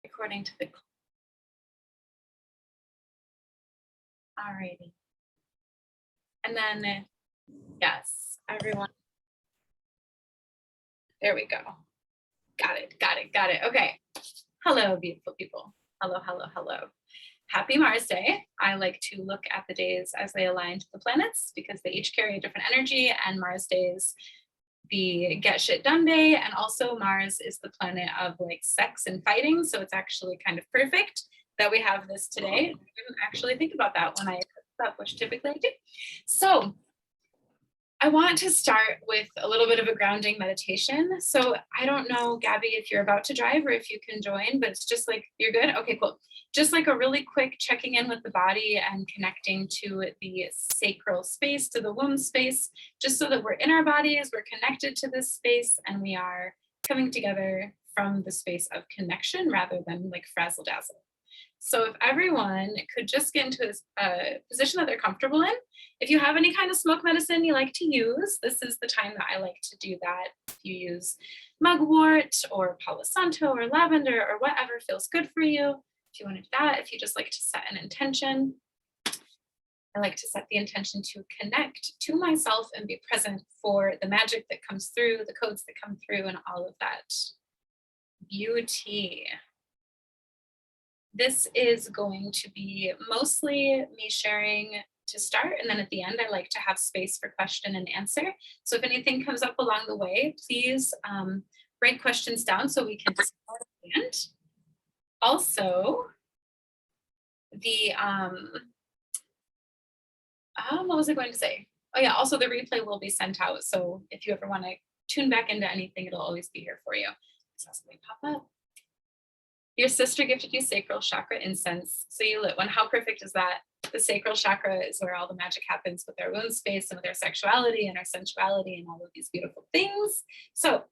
according to the clock. Alrighty. And then, yes, everyone. There we go. Got it. Okay. Hello, beautiful people. Hello, hello, hello. Happy Mars Day. I like to look at the days as they align to the planets because they each carry a different energy, and Mars days the get shit done day, and also Mars is the planet of like sex and fighting, so it's actually kind of perfect that we have this today. I didn't actually think about that when I put up, which typically I do. So I want to start with a little bit of a grounding meditation. So I don't know, Gabby, if you're about to drive or if you can join, but it's just like, you're good? Okay, cool. Just like a really quick checking in with the body and connecting to the sacral space, to the womb space, just so that we're in our bodies, we're connected to this space, and we are coming together from the space of connection rather than like frazzle dazzle. So if everyone could just get into a position that they're comfortable in. If you have any kind of smoke medicine you like to use, this is the time that I like to do that. If you use mugwort or Palo Santo or lavender or whatever feels good for you, if you want to do that, if you just like to set an intention, I like to set the intention to connect to myself and be present for the magic that comes through, the codes that come through, and all of that beauty. This is going to be mostly me sharing to start, and then at the end I like to have space for question and answer. So if anything comes up along the way, please write questions down so we can discuss at the end. Also, the what was I going to say? Oh yeah, also the replay will be sent out, so if you ever want to tune back into anything, it'll always be here for you. So something pop up. Your sister gifted you Sacral Chakra incense, so you lit one. How perfect is that? The Sacral Chakra is where all the magic happens with our womb space and with our sexuality and our sensuality and all of these beautiful things. So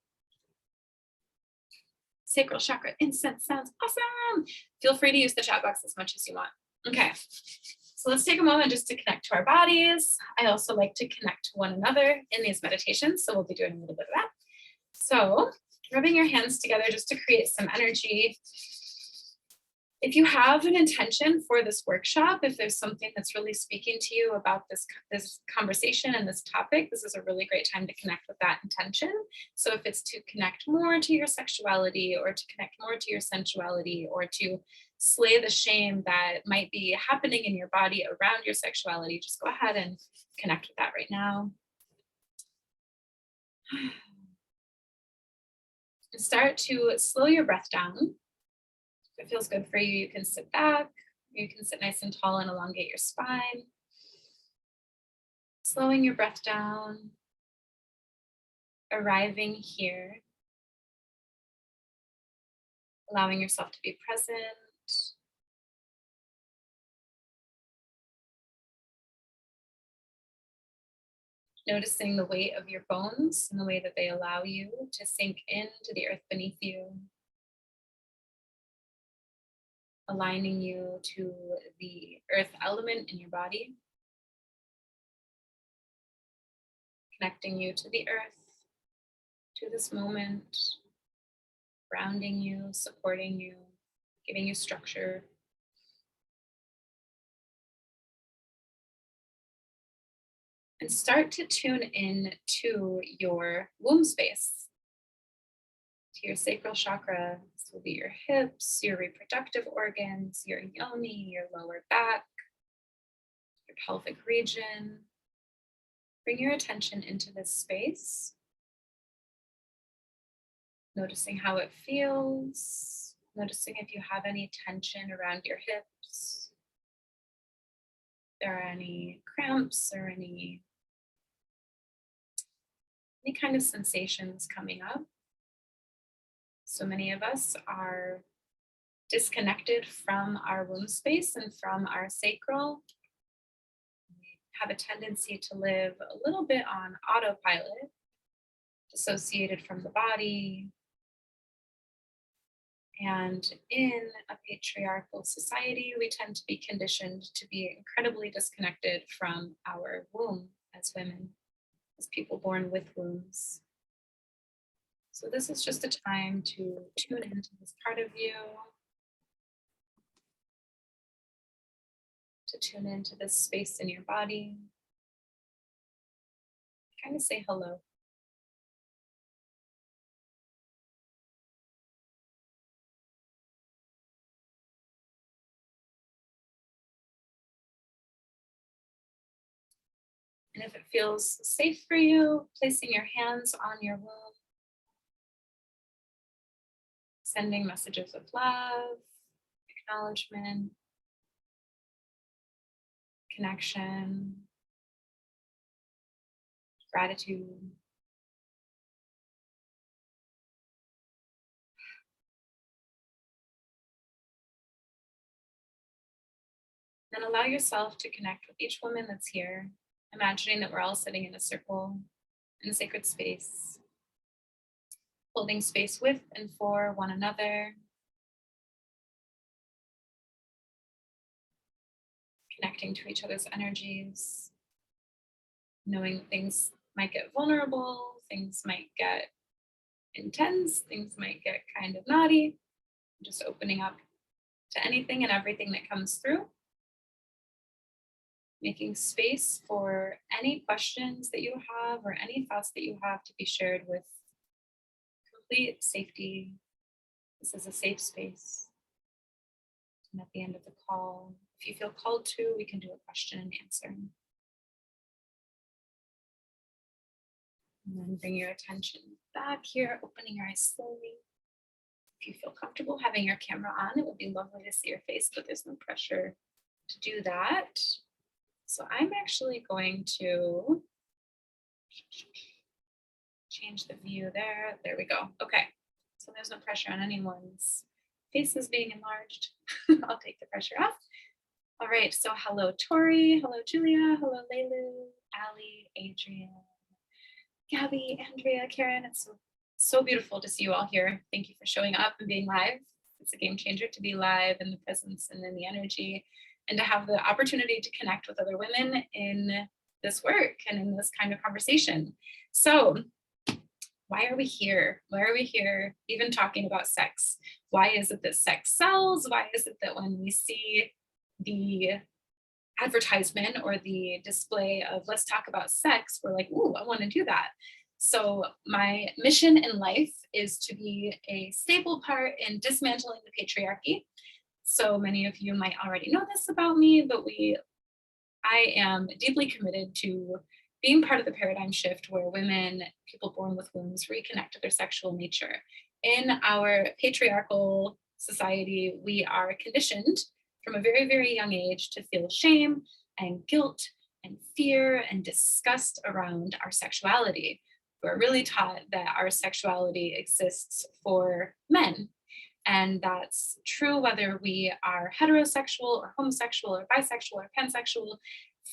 Sacral Chakra incense sounds awesome. Feel free to use the chat box as much as you want. Okay, so let's take a moment just to connect to our bodies. I also like to connect to one another in these meditations, so we'll be doing a little bit of that. So rubbing your hands together just to create some energy. If you have an intention for this workshop, if there's something that's really speaking to you about this conversation and this topic, this is a really great time to connect with that intention. So if it's to connect more to your sexuality or to connect more to your sensuality or to slay the shame that might be happening in your body around your sexuality, just go ahead and connect with that right now. And start to slow your breath down. If it feels good for you, you can sit back. You can sit nice and tall and elongate your spine. Slowing your breath down. Arriving here. Allowing yourself to be present. Noticing the weight of your bones and the way that they allow you to sink into the earth beneath you. Aligning you to the earth element in your body. Connecting you to the earth, to this moment. Grounding you, supporting you, giving you structure. And start to tune in to your womb space, to your sacral chakra. This will be your hips, your reproductive organs, your yoni, your lower back, your pelvic region. Bring your attention into this space, noticing how it feels, noticing if you have any tension around your hips, if there are any cramps or any kind of sensations coming up. So many of us are disconnected from our womb space and from our sacral. We have a tendency to live a little bit on autopilot, dissociated from the body. And in a patriarchal society, we tend to be conditioned to be incredibly disconnected from our womb as women, as people born with wombs. So this is just a time to tune into this part of you, to tune into this space in your body. Kind of say hello. And if it feels safe for you, placing your hands on your womb, sending messages of love, acknowledgement, connection, gratitude. Then allow yourself to connect with each woman that's here, imagining that we're all sitting in a circle in a sacred space, holding space with and for one another, connecting to each other's energies, knowing things might get vulnerable, things might get intense, things might get kind of naughty, just opening up to anything and everything that comes through, making space for any questions that you have or any thoughts that you have to be shared with complete safety. This is a safe space. And at the end of the call, if you feel called to, we can do a question and answer. And then bring your attention back here, opening your eyes slowly. If you feel comfortable having your camera on, it would be lovely to see your face, but there's no pressure to do that. So I'm actually going to change the view there. There we go. Okay. So there's no pressure on anyone's faces being enlarged. I'll take the pressure off. All right. So hello, Tori. Hello, Julia. Hello, Leilu, Ali, Adrian, Gabby, Andrea, Karen. It's so beautiful to see you all here. Thank you for showing up and being live. It's a game changer to be live in the presence and in the energy, and to have the opportunity to connect with other women in this work and in this kind of conversation. So why are we here? Why are we here even talking about sex? Why is it that sex sells? Why is it that when we see the advertisement or the display of let's talk about sex, we're like, ooh, I want to do that. So my mission in life is to be a staple part in dismantling the patriarchy. So many of you might already know this about me, but I am deeply committed to being part of the paradigm shift where women, people born with wombs, reconnect to their sexual nature. In our patriarchal society, we are conditioned from a very, very young age to feel shame and guilt and fear and disgust around our sexuality. We're really taught that our sexuality exists for men. And that's true whether we are heterosexual or homosexual or bisexual or pansexual.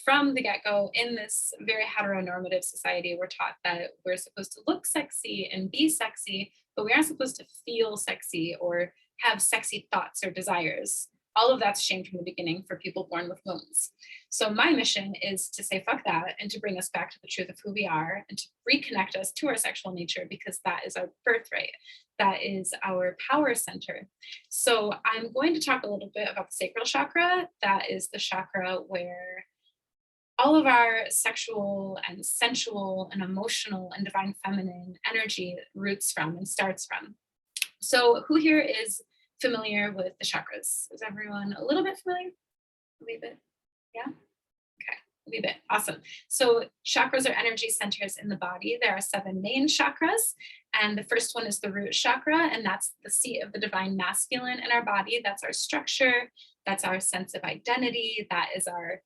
From the get-go, in this very heteronormative society, we're taught that we're supposed to look sexy and be sexy, but we aren't supposed to feel sexy or have sexy thoughts or desires. All of that's shamed from the beginning for people born with wombs. So my mission is to say fuck that and to bring us back to the truth of who we are and to reconnect us to our sexual nature, because that is our birthright. That is our power center. So I'm going to talk a little bit about the sacral chakra. That is the chakra where all of our sexual and sensual and emotional and divine feminine energy roots from and starts from. So who here is familiar with the chakras? Is everyone a little bit familiar? A wee bit? Yeah? Okay, a wee bit. Awesome. So chakras are energy centers in the body. There are 7 main chakras. And the first one is the root chakra, and that's the seat of the divine masculine in our body. That's our structure. That's our sense of identity. That is our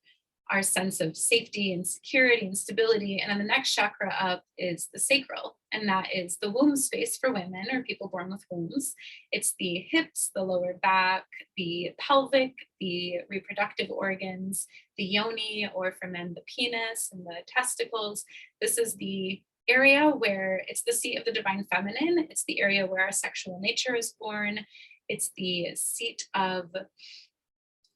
sense of safety and security and stability. And then the next chakra up is the sacral, and that is the womb space for women or people born with wombs. It's the hips, the lower back, the pelvic, the reproductive organs, the yoni, or for men, the penis and the testicles. This is the area where it's the seat of the divine feminine. It's the area where our sexual nature is born. It's the seat of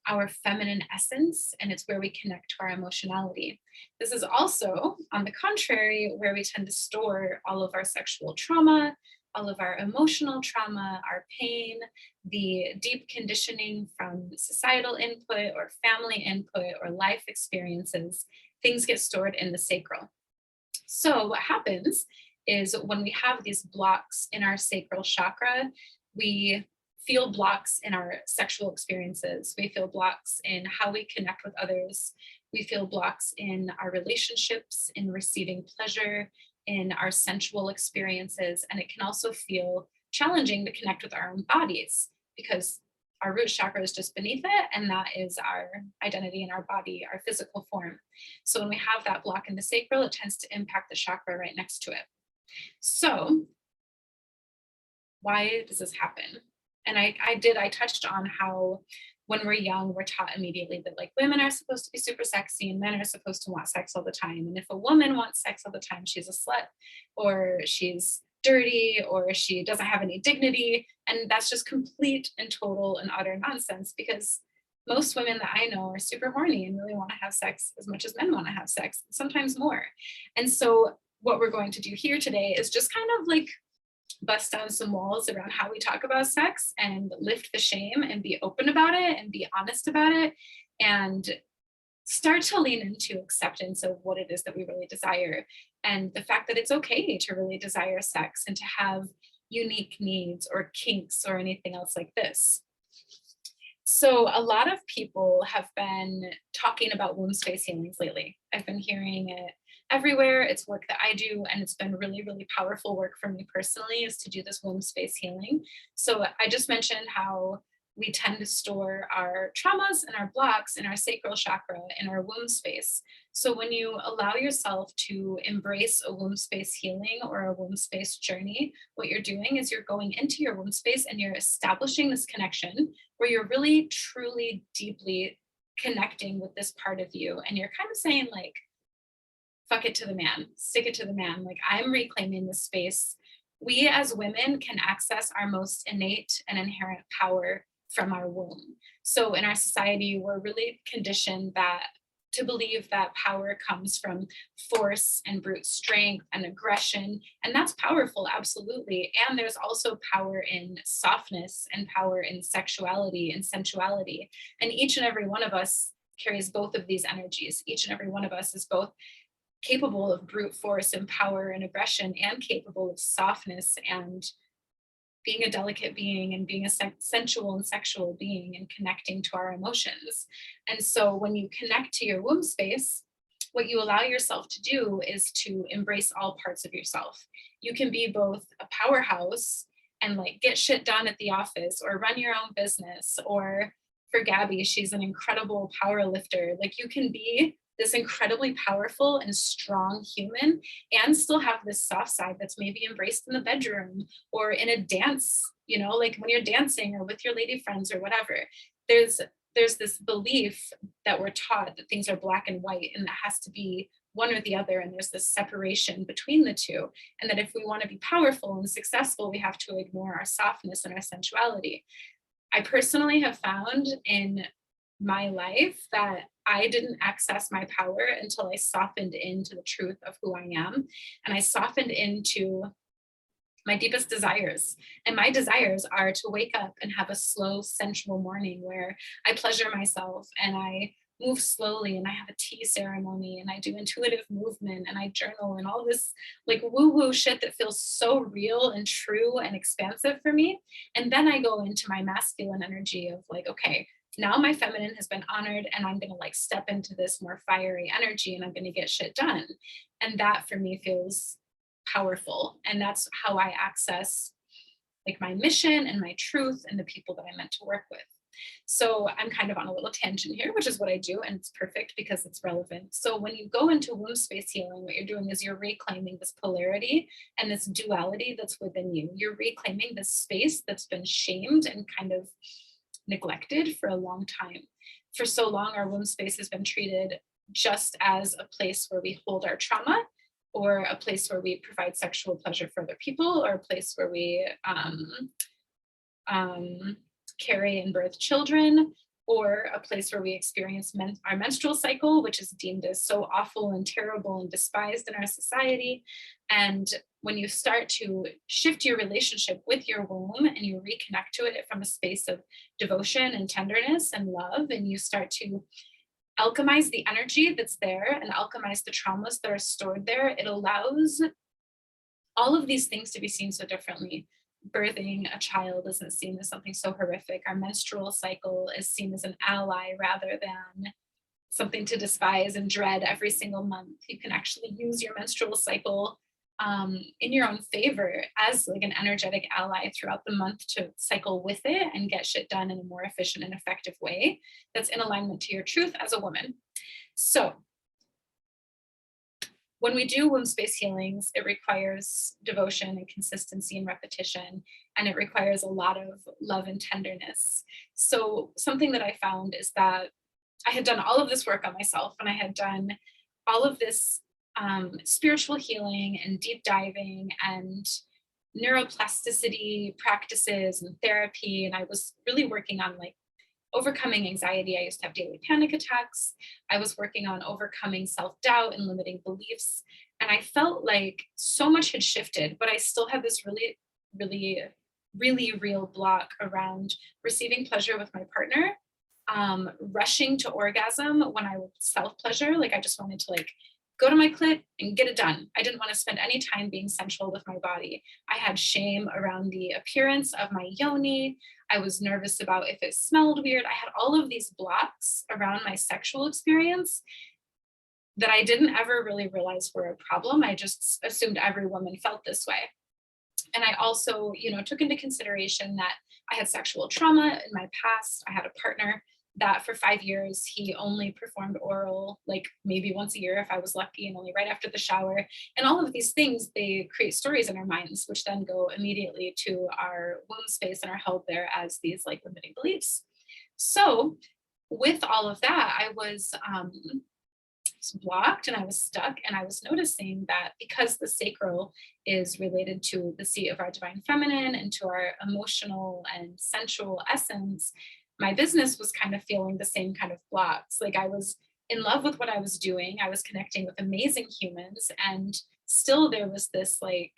our feminine essence, and it's where we connect to our emotionality. This is also, on the contrary, where we tend to store all of our sexual trauma, all of our emotional trauma, our pain, the deep conditioning from societal input or family input or life experiences, things get stored in the sacral. So what happens is when we have these blocks in our sacral chakra, we feel blocks in our sexual experiences. We feel blocks in how we connect with others. We feel blocks in our relationships, in receiving pleasure, in our sensual experiences. And it can also feel challenging to connect with our own bodies because our root chakra is just beneath it. And that is our identity in our body, our physical form. So when we have that block in the sacral, it tends to impact the chakra right next to it. So why does this happen? And I touched on how when we're young, we're taught immediately that like women are supposed to be super sexy and men are supposed to want sex all the time. And if a woman wants sex all the time, she's a slut or she's dirty or she doesn't have any dignity. And that's just complete and total and utter nonsense because most women that I know are super horny and really want to have sex as much as men want to have sex, sometimes more. And so what we're going to do here today is just kind of like bust down some walls around how we talk about sex and lift the shame and be open about it and be honest about it and start to lean into acceptance of what it is that we really desire and the fact that it's okay to really desire sex and to have unique needs or kinks or anything else like this. So a lot of people have been talking about womb space healings lately. I've been hearing it everywhere. It's work that I do, and it's been really, really powerful work for me personally is to do this womb space healing. So I just mentioned how we tend to store our traumas and our blocks in our sacral chakra in our womb space. So when you allow yourself to embrace a womb space healing or a womb space journey, what you're doing is you're going into your womb space and you're establishing this connection where you're really, truly, deeply connecting with this part of you. And you're kind of saying like, fuck it to the man, stick it to the man. Like I'm reclaiming this space. We as women can access our most innate and inherent power from our womb. So in our society, we're really conditioned that to believe that power comes from force and brute strength and aggression. And that's powerful, absolutely. And there's also power in softness and power in sexuality and sensuality. And each and every one of us carries both of these energies. Each and every one of us is both capable of brute force and power and aggression and capable of softness and being a delicate being and being a sensual and sexual being and connecting to our emotions. And so when you connect to your womb space, what you allow yourself to do is to embrace all parts of yourself. You can be both a powerhouse and like get shit done at the office or run your own business, or for Gabby, she's an incredible power lifter. Like you can be this incredibly powerful and strong human and still have this soft side that's maybe embraced in the bedroom or in a dance, you know, like when you're dancing or with your lady friends or whatever. There's this belief that we're taught that things are black and white and that has to be one or the other, and there's this separation between the two, and that if we want to be powerful and successful, we have to ignore our softness and our sensuality. I personally have found in my life that I didn't access my power until I softened into the truth of who I am. And I softened into my deepest desires. And my desires are to wake up and have a slow, sensual morning where I pleasure myself and I move slowly and I have a tea ceremony and I do intuitive movement and I journal and all this like woo-woo shit that feels so real and true and expansive for me. And then I go into my masculine energy of like, okay, now my feminine has been honored and I'm going to like step into this more fiery energy and I'm going to get shit done. And that for me feels powerful. And that's how I access like my mission and my truth and the people that I'm meant to work with. So I'm kind of on a little tangent here, which is what I do. And it's perfect because it's relevant. So when you go into womb space healing, what you're doing is you're reclaiming this polarity and this duality that's within you. You're reclaiming this space that's been shamed and kind of neglected for a long time. For so long, our womb space has been treated just as a place where we hold our trauma, or a place where we provide sexual pleasure for other people, or a place where we carry and birth children, or a place where we experience our menstrual cycle, which is deemed as so awful and terrible and despised in our society. And when you start to shift your relationship with your womb and you reconnect to it from a space of devotion and tenderness and love, and you start to alchemize the energy that's there and alchemize the traumas that are stored there, it allows all of these things to be seen so differently. Birthing a child isn't seen as something so horrific. Our menstrual cycle is seen as an ally rather than something to despise and dread every single month. You can actually use your menstrual cycle in your own favor as like an energetic ally throughout the month to cycle with it and get shit done in a more efficient and effective way that's in alignment to your truth as a woman. So when we do womb space healings, it requires devotion and consistency and repetition, and it requires a lot of love and tenderness. So something that I found is that I had done all of this work on myself, and I had done all of this spiritual healing and deep diving and neuroplasticity practices and therapy. And I was really working on like overcoming anxiety. I used to have daily panic attacks. I was working on overcoming self-doubt and limiting beliefs. And I felt like so much had shifted, but I still had this really, really, really real block around receiving pleasure with my partner, rushing to orgasm when I would self-pleasure. Like I just wanted to like go to my clit and get it done. I didn't want to spend any time being sensual with my body. I had shame around the appearance of my yoni. I was nervous about if it smelled weird. I had all of these blocks around my sexual experience that I didn't ever really realize were a problem. I just assumed every woman felt this way. And I also, took into consideration that I had sexual trauma in my past. I had a partner that for 5 years, he only performed oral like maybe once a year if I was lucky, and only right after the shower. And all of these things, they create stories in our minds, which then go immediately to our womb space and are held there as these like limiting beliefs. So with all of that, I was blocked and I was stuck, and I was noticing that because the sacral is related to the seat of our divine feminine and to our emotional and sensual essence, my business was kind of feeling the same kind of blocks. Like I was in love with what I was doing. I was connecting with amazing humans, and still there was this like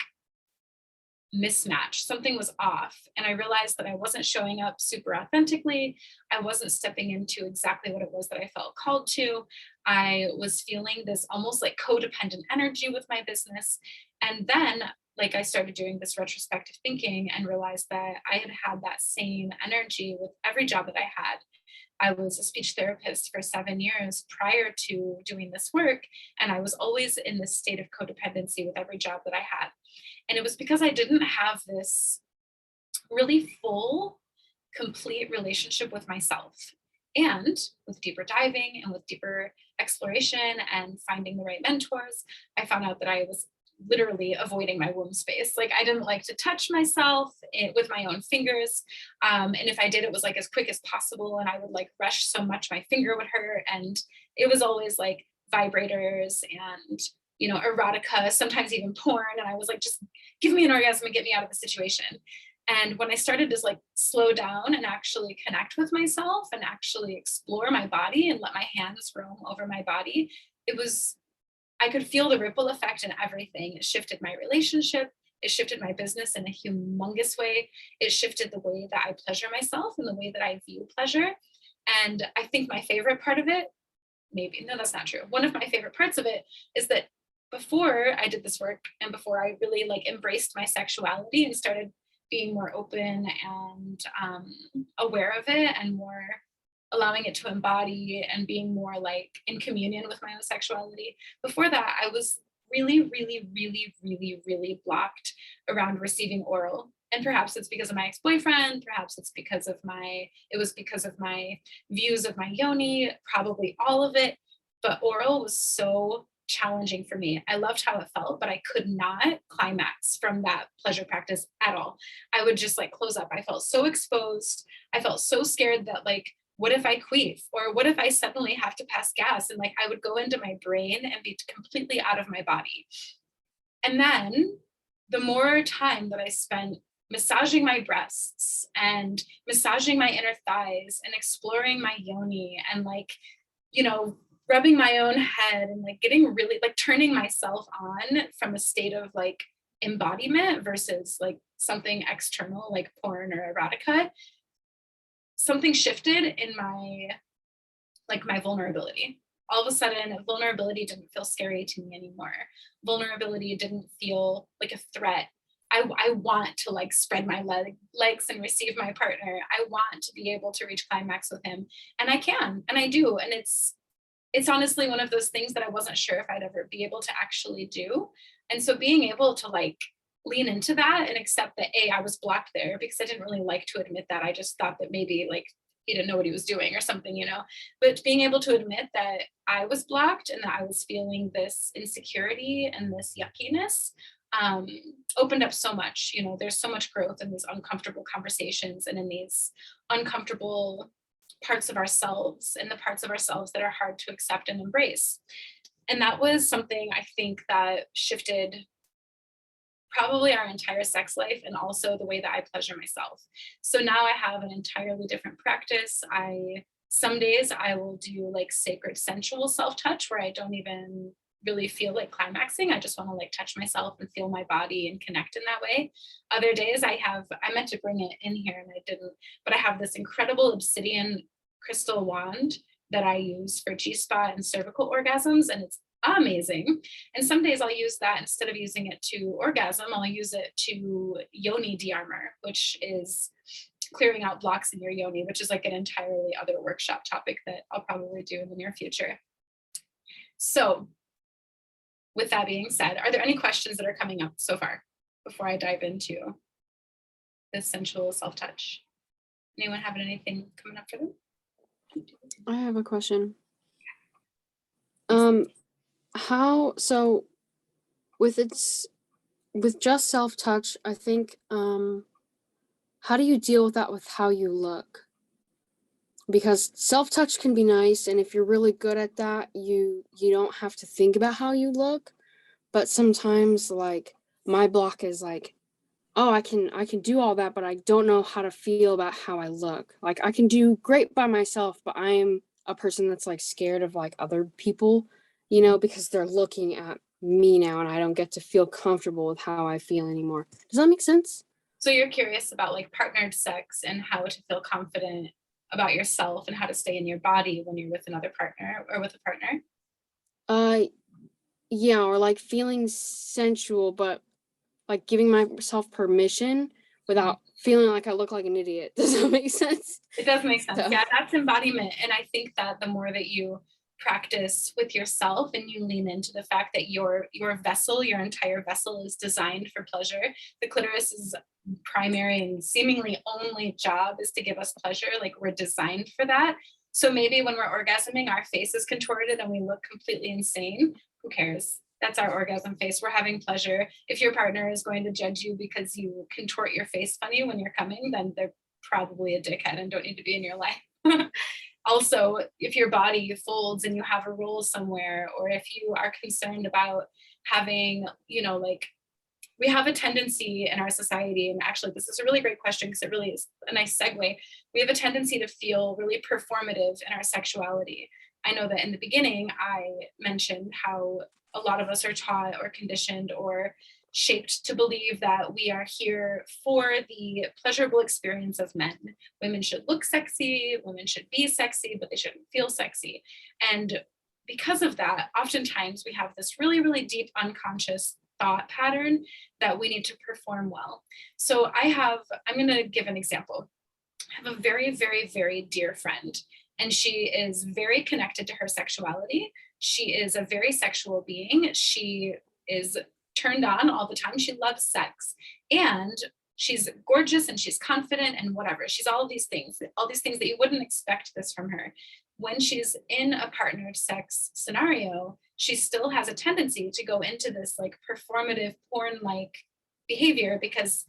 mismatch. Something was off. And I realized that I wasn't showing up super authentically. I wasn't stepping into exactly what it was that I felt called to. I was feeling this almost like codependent energy with my business. And then like I started doing this retrospective thinking and realized that I had had that same energy with every job that I had. I was a speech therapist for 7 years prior to doing this work, and I was always in this state of codependency with every job that I had. And it was because I didn't have this really full, complete relationship with myself. And with deeper diving and with deeper exploration and finding the right mentors, I found out that I was literally avoiding my womb space. Like I didn't like to touch myself with my own fingers. And if I did, it was like as quick as possible. And I would like rush so much my finger would hurt. And it was always like vibrators and, erotica, sometimes even porn. And I was like, just give me an orgasm and get me out of the situation. And when I started to like slow down and actually connect with myself and actually explore my body and let my hands roam over my body, I could feel the ripple effect in everything. It shifted my relationship. It shifted my business in a humongous way. It shifted the way that I pleasure myself and the way that I view pleasure. And I think my favorite part of it, no, that's not true. One of my favorite parts of it is that before I did this work and before I really like embraced my sexuality and started being more open and aware of it and more allowing it to embody and being more like in communion with my own sexuality. Before that, I was really, really, really, really, really blocked around receiving oral. And perhaps it's because of my ex-boyfriend, perhaps it's because of my views of my yoni, probably all of it. But oral was so challenging for me. I loved how it felt, but I could not climax from that pleasure practice at all. I would just like close up. I felt so exposed. I felt so scared that like, what if I queef? Or what if I suddenly have to pass gas? And like, I would go into my brain and be completely out of my body. And then the more time that I spent massaging my breasts and massaging my inner thighs and exploring my yoni and like, rubbing my own head and like getting really like turning myself on from a state of like embodiment versus like something external like porn or erotica, something shifted in my vulnerability. All of a sudden, vulnerability didn't feel scary to me anymore. Vulnerability didn't feel like a threat. I want to like spread my legs and receive my partner. I want to be able to reach climax with him. And I can, and I do. And it's honestly one of those things that I wasn't sure if I'd ever be able to actually do. And so being able to like lean into that and accept that I was blocked there, because I didn't really like to admit that. I just thought that maybe like he didn't know what he was doing or something, but being able to admit that I was blocked and that I was feeling this insecurity and this yuckiness opened up so much. There's so much growth in these uncomfortable conversations and in these uncomfortable parts of ourselves and the parts of ourselves that are hard to accept and embrace. And that was something I think that shifted probably our entire sex life and also the way that I pleasure myself. So now I have an entirely different practice. Some days I will do like sacred sensual self-touch where I don't even really feel like climaxing. I just want to like touch myself and feel my body and connect in that way. Other days I meant to bring it in here and I didn't, but I have this incredible obsidian crystal wand that I use for G-spot and cervical orgasms, and it's amazing. And some days I'll use that instead of using it to orgasm, I'll use it to yoni de-armor, which is clearing out blocks in your yoni, which is like an entirely other workshop topic that I'll probably do in the near future. So with that being said, are there any questions that are coming up so far before I dive into the sensual self-touch? Anyone having anything coming up for them? I have a question. So with just self-touch, I think, how do you deal with that with how you look? Because self-touch can be nice, and if you're really good at that, you don't have to think about how you look. But sometimes like my block is like, oh, I can do all that, but I don't know how to feel about how I look. Like I can do great by myself, but I am a person that's like scared of like other people, because they're looking at me now and I don't get to feel comfortable with how I feel anymore. Does that make sense? So you're curious about like partnered sex and how to feel confident about yourself and how to stay in your body when you're with another partner or with a partner? Yeah, or like feeling sensual, but like giving myself permission without feeling like I look like an idiot. Does that make sense? It does make sense. So. Yeah, that's embodiment. And I think that the more that you practice with yourself and you lean into the fact that your vessel, your entire vessel is designed for pleasure. The clitoris's primary and seemingly only job is to give us pleasure. Like we're designed for that. So maybe when we're orgasming, our face is contorted and we look completely insane. Who cares? That's our orgasm face. We're having pleasure. If your partner is going to judge you because you contort your face funny when you're coming, then they're probably a dickhead and don't need to be in your life. Also, if your body folds and you have a roll somewhere, or if you are concerned about having, like we have a tendency in our society, and actually this is a really great question because it really is a nice segue. We have a tendency to feel really performative in our sexuality. I know that in the beginning, I mentioned how a lot of us are taught or conditioned or shaped to believe that we are here for the pleasurable experience of men. Women should look sexy, women should be sexy, but they shouldn't feel sexy. And because of that, oftentimes we have this really, really deep unconscious thought pattern that we need to perform well. So I'm going to give an example. I have a very, very, very dear friend, and she is very connected to her sexuality. She is a very sexual being. She is turned on all the time. She loves sex, and she's gorgeous and she's confident and whatever. She's all these things that you wouldn't expect this from her. When she's in a partnered sex scenario, she still has a tendency to go into this like performative porn-like behavior because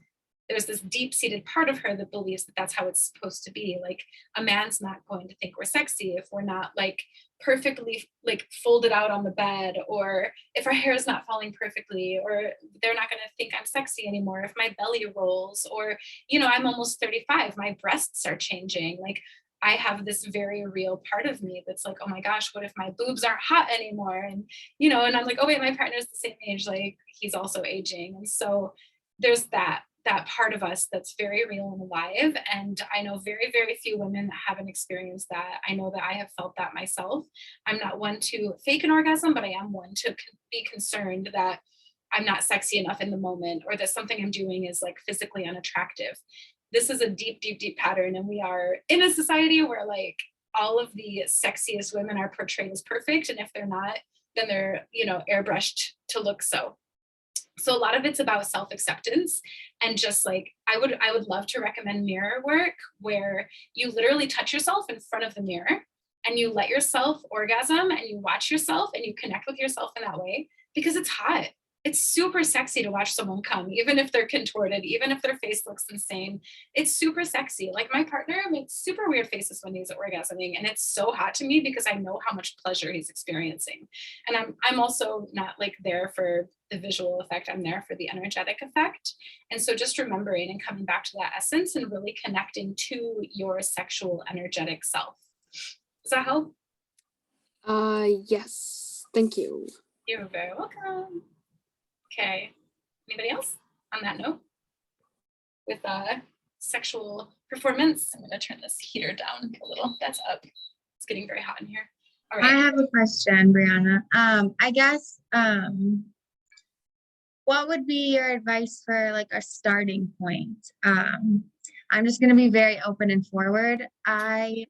there's this deep-seated part of her that believes that that's how it's supposed to be. Like a man's not going to think we're sexy if we're not like perfectly like folded out on the bed, or if our hair is not falling perfectly, or they're not going to think I'm sexy anymore if my belly rolls, or, you know, I'm almost 35, my breasts are changing. Like I have this very real part of me that's like, oh my gosh, what if my boobs aren't hot anymore? And, you know, and I'm like, oh wait, my partner's the same age, like he's also aging. And so there's that part of us that's very real and alive. And I know very, very few women that haven't experienced that. I know that I have felt that myself. I'm not one to fake an orgasm, but I am one to be concerned that I'm not sexy enough in the moment, or that something I'm doing is like physically unattractive. This is a deep, deep, deep pattern. And we are in a society where like all of the sexiest women are portrayed as perfect. And if they're not, then they're, you know, airbrushed to look so. So a lot of it's about self-acceptance, and just like I would love to recommend mirror work, where you literally touch yourself in front of the mirror and you let yourself orgasm and you watch yourself and you connect with yourself in that way, because it's hot. It's super sexy to watch someone come, even if they're contorted, even if their face looks insane. It's super sexy. Like my partner makes super weird faces when he's orgasming, and it's so hot to me because I know how much pleasure he's experiencing. And I'm also not like there for the visual effect. I'm there for the energetic effect. And so just remembering and coming back to that essence and really connecting to your sexual energetic self. Does that help? Yes. Thank you. You're very welcome. Okay. Anybody else on that note with sexual performance? I'm going to turn this heater down a little. That's up. It's getting very hot in here. All right. I have a question, Brianna. I guess, what would be your advice for like a starting point? I'm just going to be very open and forward. I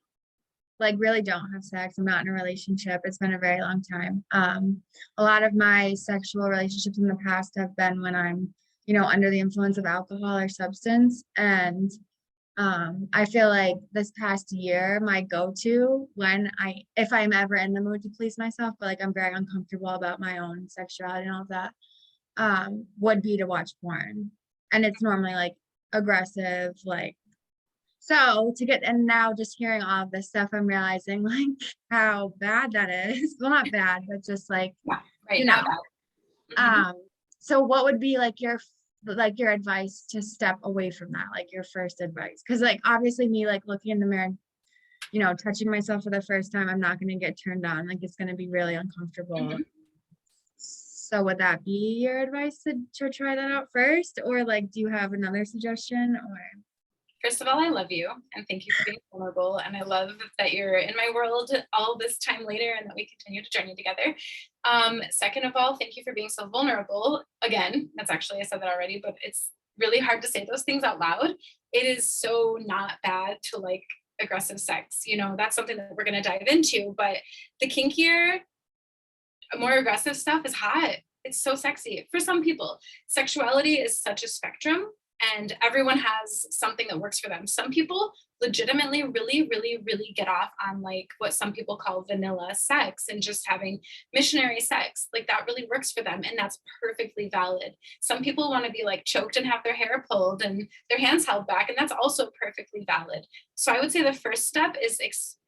like really don't have sex. I'm not in a relationship. It's been a very long time. A lot of my sexual relationships in the past have been when I'm, you know, under the influence of alcohol or substance. And I feel like this past year, my go-to when if I'm ever in the mood to please myself, but like I'm very uncomfortable about my own sexuality and all of that, would be to watch porn. And it's normally like aggressive, like, so to get, and now just hearing all of this stuff, I'm realizing like how bad that is. Well, not bad, but just like, Yeah, right. you Not know. bad. So what would be like your advice to step away from that, like your first advice? Because like obviously me like looking in the mirror, you know, touching myself for the first time, I'm not going to get turned on. Like it's going to be really uncomfortable. Mhm. So would that be your advice to try that out first, or like do you have another suggestion? Or First of all, I love you and thank you for being vulnerable. And I love that you're in my world all this time later and that we continue to journey together. Second of all, thank you for being so vulnerable. Again, that's actually, I said that already, but it's really hard to say those things out loud. It is so not bad to like aggressive sex. You know, that's something that we're going to dive into. But the kinkier, more aggressive stuff is hot. It's so sexy for some people. Sexuality is such a spectrum, and everyone has something that works for them. Some people legitimately really, really, really get off on like what some people call vanilla sex and just having missionary sex. Like that really works for them, and that's perfectly valid. Some people want to be like choked and have their hair pulled and their hands held back, and that's also perfectly valid. So I would say the first step is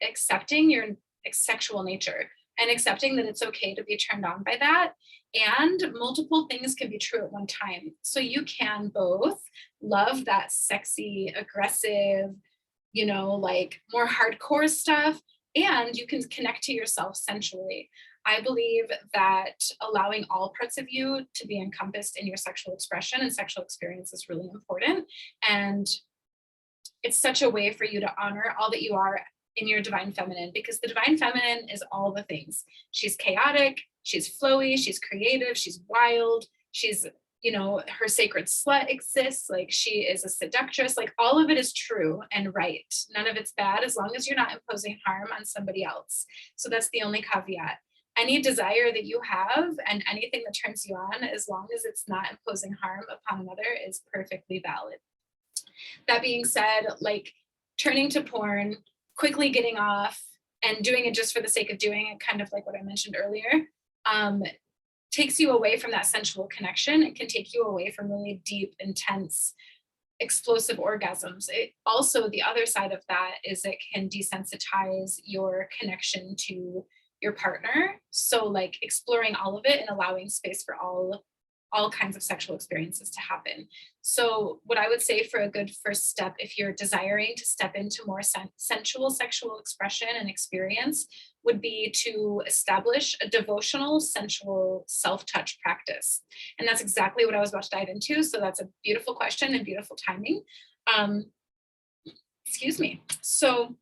accepting your sexual nature and accepting that it's okay to be turned on by that. And multiple things can be true at one time. So you can both love that sexy, aggressive, you know, like more hardcore stuff, and you can connect to yourself sensually. I believe that allowing all parts of you to be encompassed in your sexual expression and sexual experience is really important. And it's such a way for you to honor all that you are in your divine feminine, because the divine feminine is all the things. She's chaotic, she's flowy, she's creative, she's wild, she's, you know, her sacred slut exists, like she is a seductress, like all of it is true and right. None of it's bad as long as you're not imposing harm on somebody else. So that's the only caveat. Any desire that you have and anything that turns you on, as long as it's not imposing harm upon another, is perfectly valid. That being said, like turning to porn, quickly getting off and doing it just for the sake of doing it, kind of like what I mentioned earlier, takes you away from that sensual connection. It can take you away from really deep, intense, explosive orgasms. It also, the other side of that is it can desensitize your connection to your partner. So like exploring all of it and allowing space for all kinds of sexual experiences to happen. So what I would say for a good first step, if you're desiring to step into more sensual sexual expression and experience, would be to establish a devotional sensual self-touch practice. And that's exactly what I was about to dive into. So that's a beautiful question and beautiful timing. Excuse me. So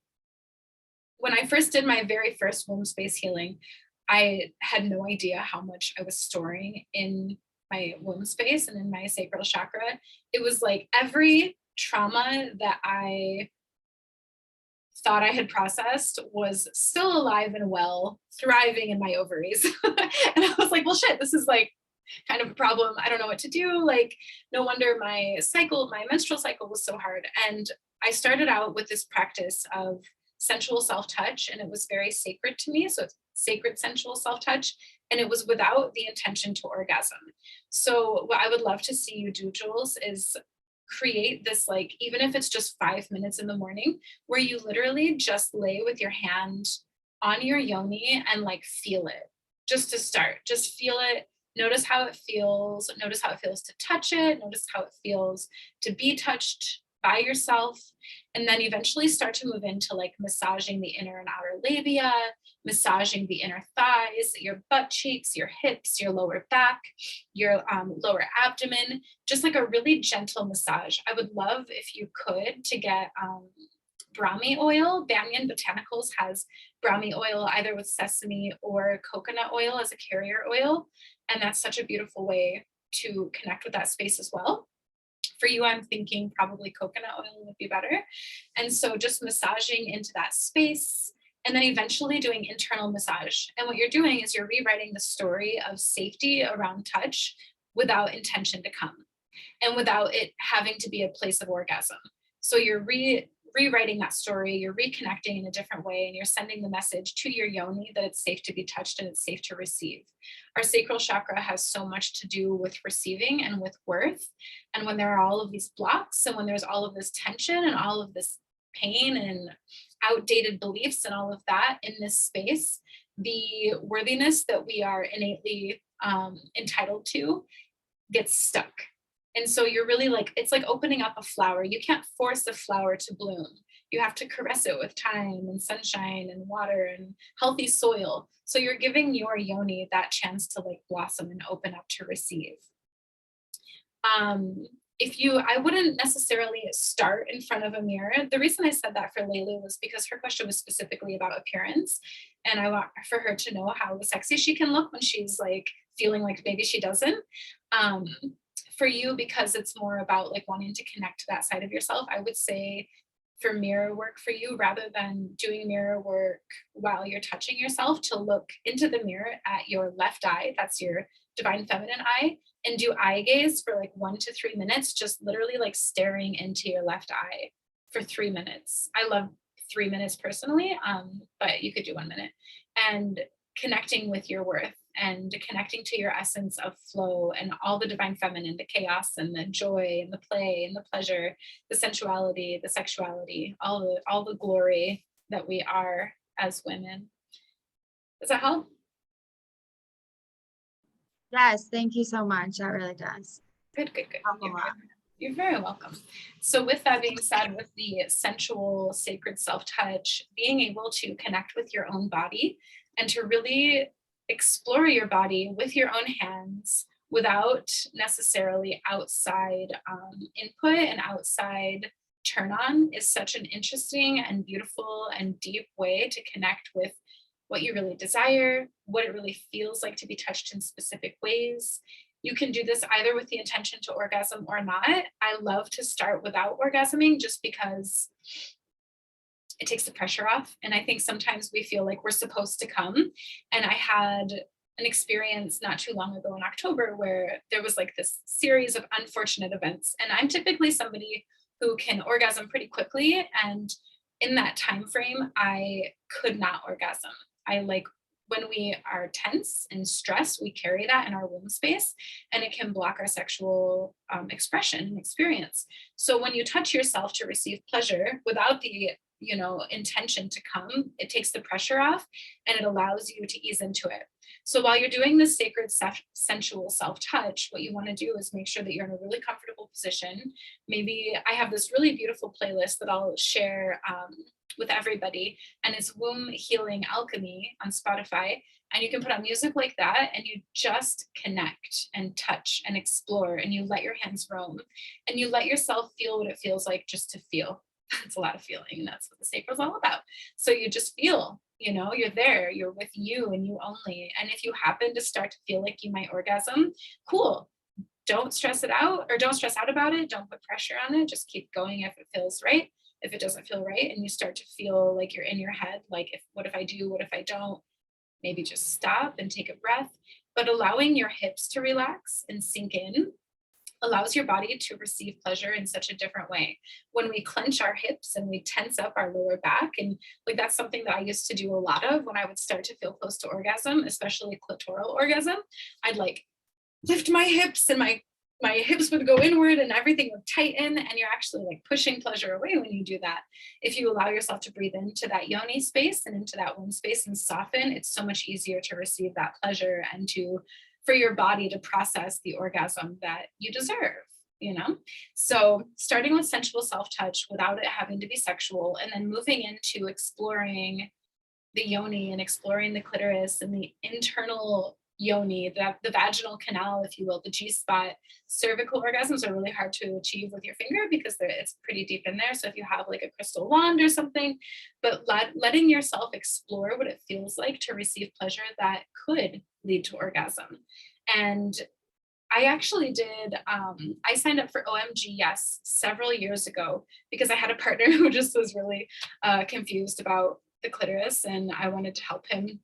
when I first did my very first womb space healing, I had no idea how much I was storing in my womb space and in my sacral chakra. It was like every trauma that I thought I had processed was still alive and well, thriving in my ovaries. And I was like, well, shit, this is like kind of a problem. I don't know what to do. Like, no wonder my menstrual cycle was so hard. And I started out with this practice of sensual self-touch, and it was very sacred to me. So it's sacred sensual self-touch, and it was without the intention to orgasm. So what I would love to see you do, Jules, is create this, like, even if it's just 5 minutes in the morning, where you literally just lay with your hand on your yoni and like feel it, just to start. Just feel it. Notice how it feels. Notice how it feels to touch it. Notice how it feels to be touched by yourself. And then eventually start to move into like massaging the inner and outer labia, massaging the inner thighs, your butt cheeks, your hips, your lower back, your lower abdomen, just like a really gentle massage. I would love if you could to get Brahmi oil. Banyan Botanicals has Brahmi oil either with sesame or coconut oil as a carrier oil. And that's such a beautiful way to connect with that space as well. For you, I'm thinking probably coconut oil would be better. And so just massaging into that space, and then eventually doing internal massage. And what you're doing is you're rewriting the story of safety around touch without intention to come, and without it having to be a place of orgasm. So you're rewriting that story, you're reconnecting in a different way, and you're sending the message to your yoni that it's safe to be touched and it's safe to receive. Our sacral chakra has so much to do with receiving and with worth. And when there are all of these blocks, and when there's all of this tension and all of this pain and outdated beliefs and all of that in this space, the worthiness that we are innately entitled to gets stuck. And so you're really like, it's like opening up a flower. You can't force a flower to bloom. You have to caress it with time and sunshine and water and healthy soil. So you're giving your yoni that chance to like blossom and open up to receive. I wouldn't necessarily start in front of a mirror. The reason I said that for Layla was because her question was specifically about appearance. And I want for her to know how sexy she can look when she's like feeling like maybe she doesn't. For you, because it's more about like wanting to connect to that side of yourself, I would say for mirror work for you, rather than doing mirror work while you're touching yourself, to look into the mirror at your left eye, that's your divine feminine eye, and do eye gaze for like 1 to 3 minutes, just literally like staring into your left eye for 3 minutes. I love 3 minutes personally, but you could do 1 minute, and connecting with your worth and connecting to your essence of flow and all the divine feminine, the chaos and the joy and the play and the pleasure, the sensuality, the sexuality, all the glory that we are as women. Does that help? Yes, thank you so much. That really does. Good. You're very welcome. So with that being said, with the sensual sacred self-touch, being able to connect with your own body and to really explore your body with your own hands without necessarily outside input and outside turn on is such an interesting and beautiful and deep way to connect with what you really desire, what it really feels like to be touched in specific ways. You can do this either with the intention to orgasm or not. I love to start without orgasming just because it takes the pressure off. And I think sometimes we feel like we're supposed to come. And I had an experience not too long ago in October where there was like this series of unfortunate events. And I'm typically somebody who can orgasm pretty quickly. And in that time frame, I could not orgasm. When we are tense and stressed, we carry that in our womb space, and it can block our sexual expression and experience. So when you touch yourself to receive pleasure without the intention to come, it takes the pressure off and it allows you to ease into it. So while you're doing this sacred sensual self-touch, what you want to do is make sure that you're in a really comfortable position. Maybe I have this really beautiful playlist that I'll share with everybody, and it's Womb Healing Alchemy on Spotify. And you can put on music like that and you just connect and touch and explore, and you let your hands roam and you let yourself feel what it feels like just to feel. It's a lot of feeling, and that's what the sacral is all about. So you just feel, you're there, you're with you and you only. And if you happen to start to feel like you might orgasm, cool. Don't stress it out, or don't stress out about it. Don't put pressure on it. Just keep going if it feels right. If it doesn't feel right and you start to feel like you're in your head, like, what if I do, what if I don't? Maybe just stop and take a breath. But allowing your hips to relax and sink in allows your body to receive pleasure in such a different way. When we clench our hips and we tense up our lower back, and like that's something that I used to do a lot of when I would start to feel close to orgasm, especially clitoral orgasm. I'd like lift my hips and my hips would go inward and everything would tighten, and you're actually like pushing pleasure away when you do that. If you allow yourself to breathe into that yoni space and into that womb space and soften, it's so much easier to receive that pleasure and for your body to process the orgasm that you deserve, So starting with sensual self-touch without it having to be sexual, and then moving into exploring the yoni and exploring the clitoris and the internal yoni, the vaginal canal, if you will, the G-spot. Cervical orgasms are really hard to achieve with your finger because it's pretty deep in there. So if you have like a crystal wand or something, but letting yourself explore what it feels like to receive pleasure that could lead to orgasm. And I actually did, I signed up for OMG Yes several years ago because I had a partner who just was really confused about the clitoris, and I wanted to help him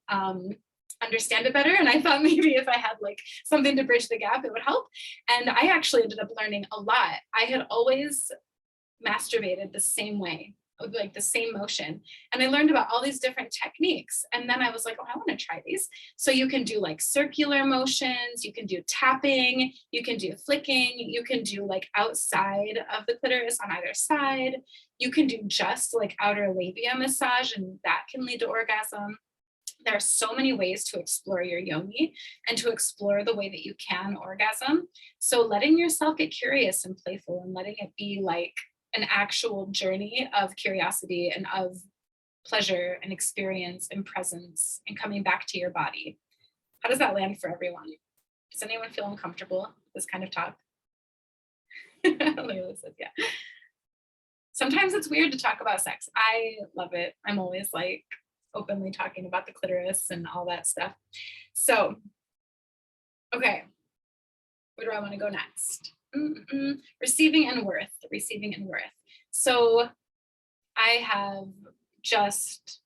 understand it better. And I thought maybe if I had like something to bridge the gap, it would help. And I actually ended up learning a lot. I had always masturbated the same way, like the same motion. And I learned about all these different techniques. And then I was like, oh, I want to try these. So you can do like circular motions, you can do tapping, you can do flicking, you can do like outside of the clitoris on either side. You can do just like outer labia massage, and that can lead to orgasm. There are so many ways to explore your yoni and to explore the way that you can orgasm. So letting yourself get curious and playful and letting it be like an actual journey of curiosity and of pleasure and experience and presence and coming back to your body. How does that land for everyone? Does anyone feel uncomfortable with this kind of talk? Layla says, yeah. Sometimes it's weird to talk about sex. I love it. I'm always like openly talking about the clitoris and all that stuff. So, okay, where do I want to go next? Receiving and worth. So I have just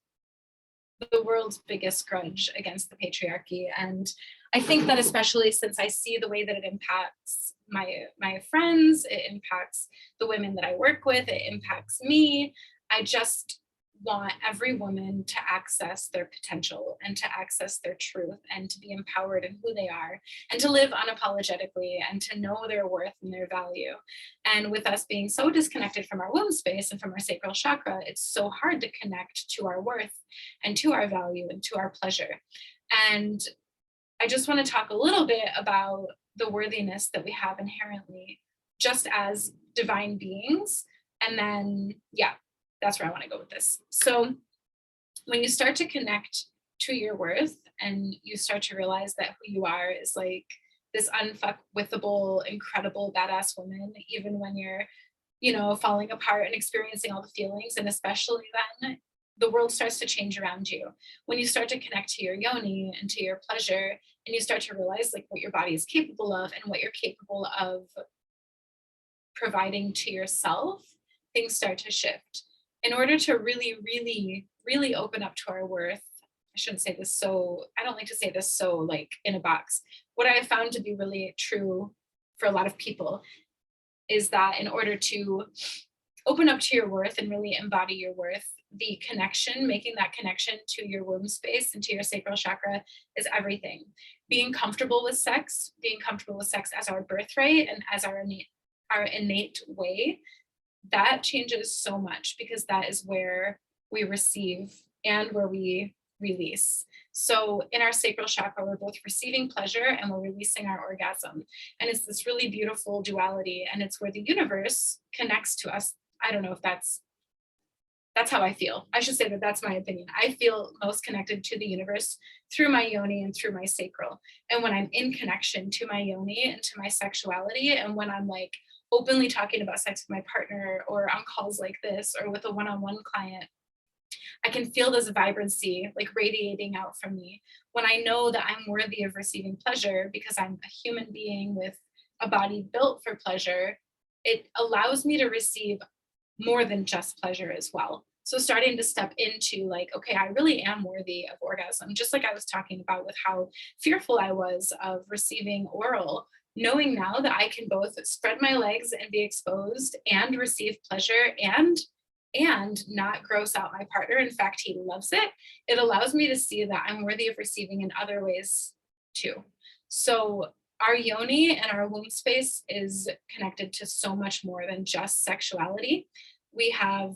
the world's biggest grudge against the patriarchy. And I think that especially since I see the way that it impacts my friends, it impacts the women that I work with, it impacts me. I just want every woman to access their potential and to access their truth and to be empowered in who they are and to live unapologetically and to know their worth and their value. And with us being so disconnected from our womb space and from our sacral chakra, it's so hard to connect to our worth and to our value and to our pleasure. And I just want to talk a little bit about the worthiness that we have inherently just as divine beings. And then, yeah, that's where I want to go with this. So when you start to connect to your worth and you start to realize that who you are is like this unfuckwithable, incredible, badass woman, even when you're, falling apart and experiencing all the feelings, and especially then the world starts to change around you. When you start to connect to your yoni and to your pleasure, and you start to realize like what your body is capable of and what you're capable of providing to yourself, things start to shift. In order to really, really, really open up to our worth, I shouldn't say this I don't like to say this so like in a box. What I have found to be really true for a lot of people is that in order to open up to your worth and really embody your worth, the connection, making that connection to your womb space and to your sacral chakra is everything. Being comfortable with sex as our birthright and as our innate way, that changes so much, because that is where we receive and where we release. So in our sacral chakra, we're both receiving pleasure and we're releasing our orgasm. And it's this really beautiful duality. And it's where the universe connects to us. I don't know if that's how I feel. I should say that that's my opinion. I feel most connected to the universe through my yoni and through my sacral. And when I'm in connection to my yoni and to my sexuality, and when I'm like openly talking about sex with my partner, or on calls like this, or with a one-on-one client, I can feel this vibrancy like radiating out from me when I know that I'm worthy of receiving pleasure, because I'm a human being with a body built for pleasure. It allows me to receive more than just pleasure as well. So starting to step into like, okay, I really am worthy of orgasm. Just like I was talking about with how fearful I was of receiving oral, knowing now that I can both spread my legs and be exposed and receive pleasure and not gross out my partner. In fact, he loves it. It allows me to see that I'm worthy of receiving in other ways too. So our yoni and our womb space is connected to so much more than just sexuality. We have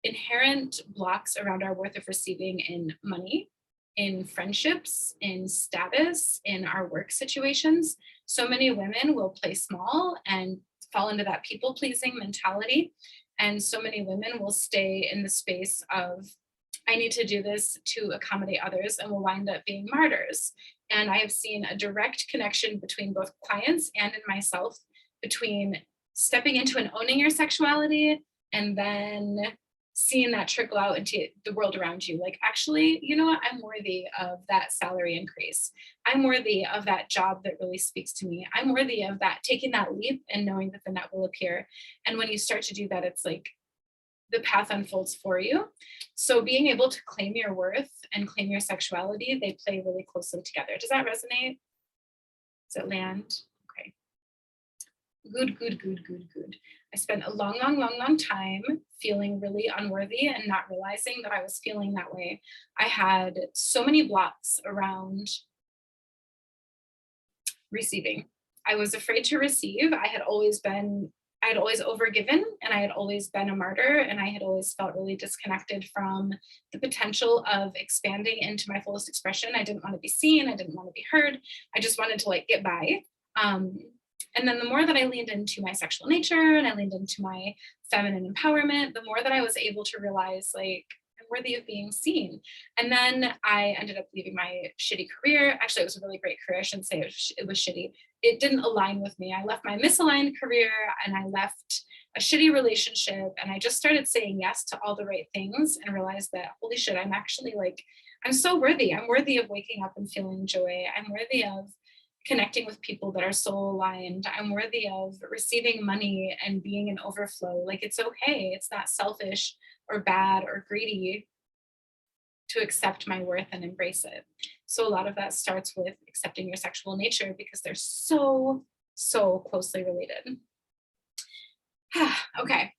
inherent blocks around our worth of receiving in money, in friendships, in status, in our work situations. So many women will play small and fall into that people pleasing mentality. And so many women will stay in the space of, I need to do this to accommodate others, and will wind up being martyrs. And I have seen a direct connection between both clients and in myself, between stepping into and owning your sexuality and then seeing that trickle out into the world around you. Like, actually, you know what? I'm worthy of that salary increase. I'm worthy of that job that really speaks to me. I'm worthy of that, taking that leap and knowing that the net will appear. And when you start to do that, it's like the path unfolds for you. So being able to claim your worth and claim your sexuality, they play really closely together. Does that resonate? Does it land? Okay. Good. I spent a long time feeling really unworthy and not realizing that I was feeling that way. I had so many blocks around receiving. I was afraid to receive. I had always overgiven, and I had always been a martyr, and I had always felt really disconnected from the potential of expanding into my fullest expression. I didn't want to be seen. I didn't want to be heard. I just wanted to like get by. And then the more that I leaned into my sexual nature and I leaned into my feminine empowerment, the more that I was able to realize like I'm worthy of being seen. And then I ended up leaving my shitty career. Actually, it was a really great career. I shouldn't say it was shitty. It didn't align with me. I left my misaligned career and I left a shitty relationship, and I just started saying yes to all the right things and realized that, holy shit, I'm actually like, I'm so worthy. I'm worthy of waking up and feeling joy. I'm worthy of connecting with people that are soul aligned. I'm worthy of receiving money and being in overflow. Like, it's okay. It's not selfish or bad or greedy to accept my worth and embrace it. So a lot of that starts with accepting your sexual nature, because they're so closely related. Okay.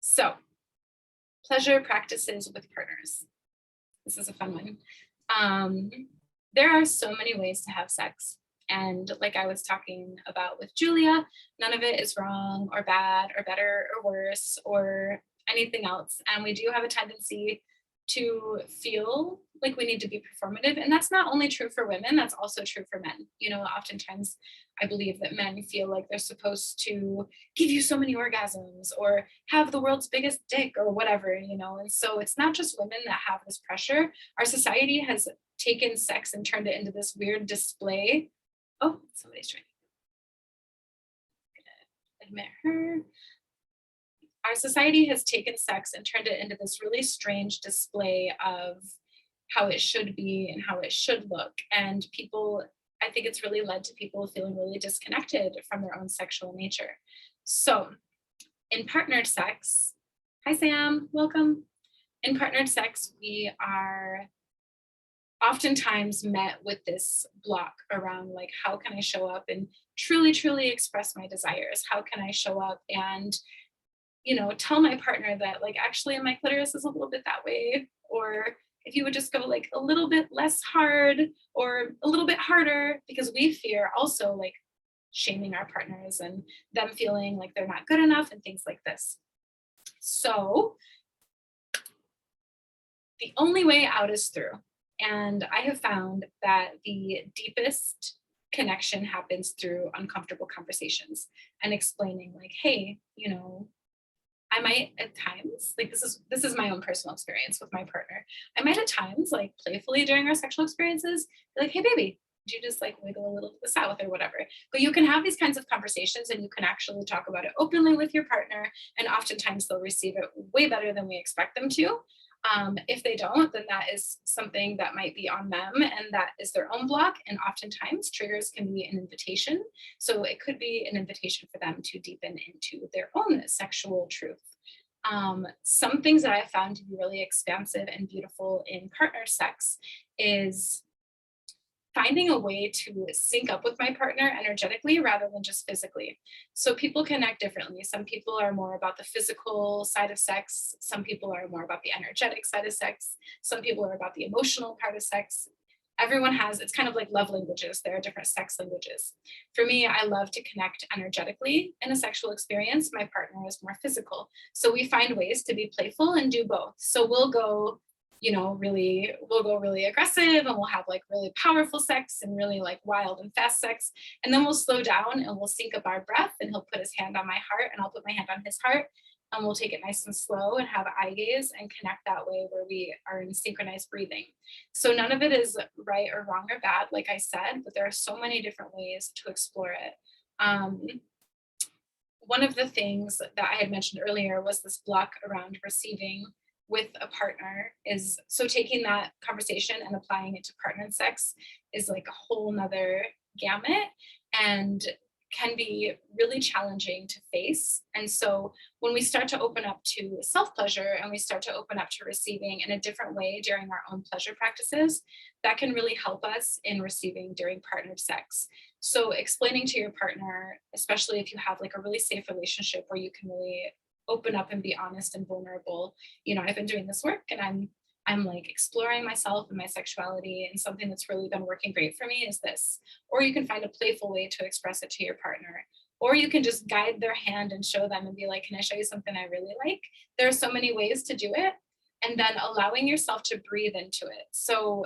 So pleasure practices with partners. This is a fun one. There are so many ways to have sex. And like I was talking about with Julia, none of it is wrong or bad or better or worse or anything else. And we do have a tendency to feel like we need to be performative. And that's not only true for women, that's also true for men. You know, oftentimes I believe that men feel like they're supposed to give you so many orgasms or have the world's biggest dick or whatever, you know. And so it's not just women that have this pressure. Our society has taken sex and turned it into this weird display. Oh, somebody's trying to admit her. Our society has taken sex and turned it into this really strange display of how it should be and how it should look. And people, I think it's really led to people feeling really disconnected from their own sexual nature. So in partnered sex, hi Sam, welcome. In partnered sex, we are oftentimes met with this block around like, how can I show up and truly express my desires? How can I show up and, you know, tell my partner that like, actually my clitoris is a little bit that way, or if you would just go like a little bit less hard or a little bit harder, because we fear also like shaming our partners and them feeling like they're not good enough and things like this. So the only way out is through. And I have found that the deepest connection happens through uncomfortable conversations and explaining, like, hey, you know, I might at times, like, this is my own personal experience with my partner. I might at times, like, playfully during our sexual experiences, be like, hey baby, did you just like wiggle a little to the south or whatever? But you can have these kinds of conversations and you can actually talk about it openly with your partner, and oftentimes they'll receive it way better than we expect them to. If they don't, then that is something that might be on them, and that is their own block. And oftentimes triggers can be an invitation. So it could be an invitation for them to deepen into their own sexual truth. Some things that I have found to be really expansive and beautiful in partner sex is finding a way to sync up with my partner energetically rather than just physically. So people connect differently. Some people are more about the physical side of sex. Some people are more about the energetic side of sex. Some people are about the emotional part of sex. Everyone has, it's kind of like love languages. There are different sex languages. For me, I love to connect energetically in a sexual experience. My partner is more physical. So we find ways to be playful and do both. So we'll go really aggressive, and we'll have like really powerful sex and really like wild and fast sex. And then we'll slow down and we'll sync up our breath, and he'll put his hand on my heart and I'll put my hand on his heart, and we'll take it nice and slow and have eye gaze and connect that way where we are in synchronized breathing. So none of it is right or wrong or bad, like I said, but there are so many different ways to explore it. One of the things that I had mentioned earlier was this block around receiving with a partner. Is so taking that conversation and applying it to partner sex is like a whole nother gamut and can be really challenging to face. And so when we start to open up to self-pleasure and we start to open up to receiving in a different way during our own pleasure practices, that can really help us in receiving during partnered sex. So explaining to your partner, especially if you have like a really safe relationship where you can really open up and be honest and vulnerable. You know, I've been doing this work and I'm like exploring myself and my sexuality, and something that's really been working great for me is this. Or you can find a playful way to express it to your partner, or you can just guide their hand and show them and be like, can I show you something I really like? There are so many ways to do it, and then allowing yourself to breathe into it. So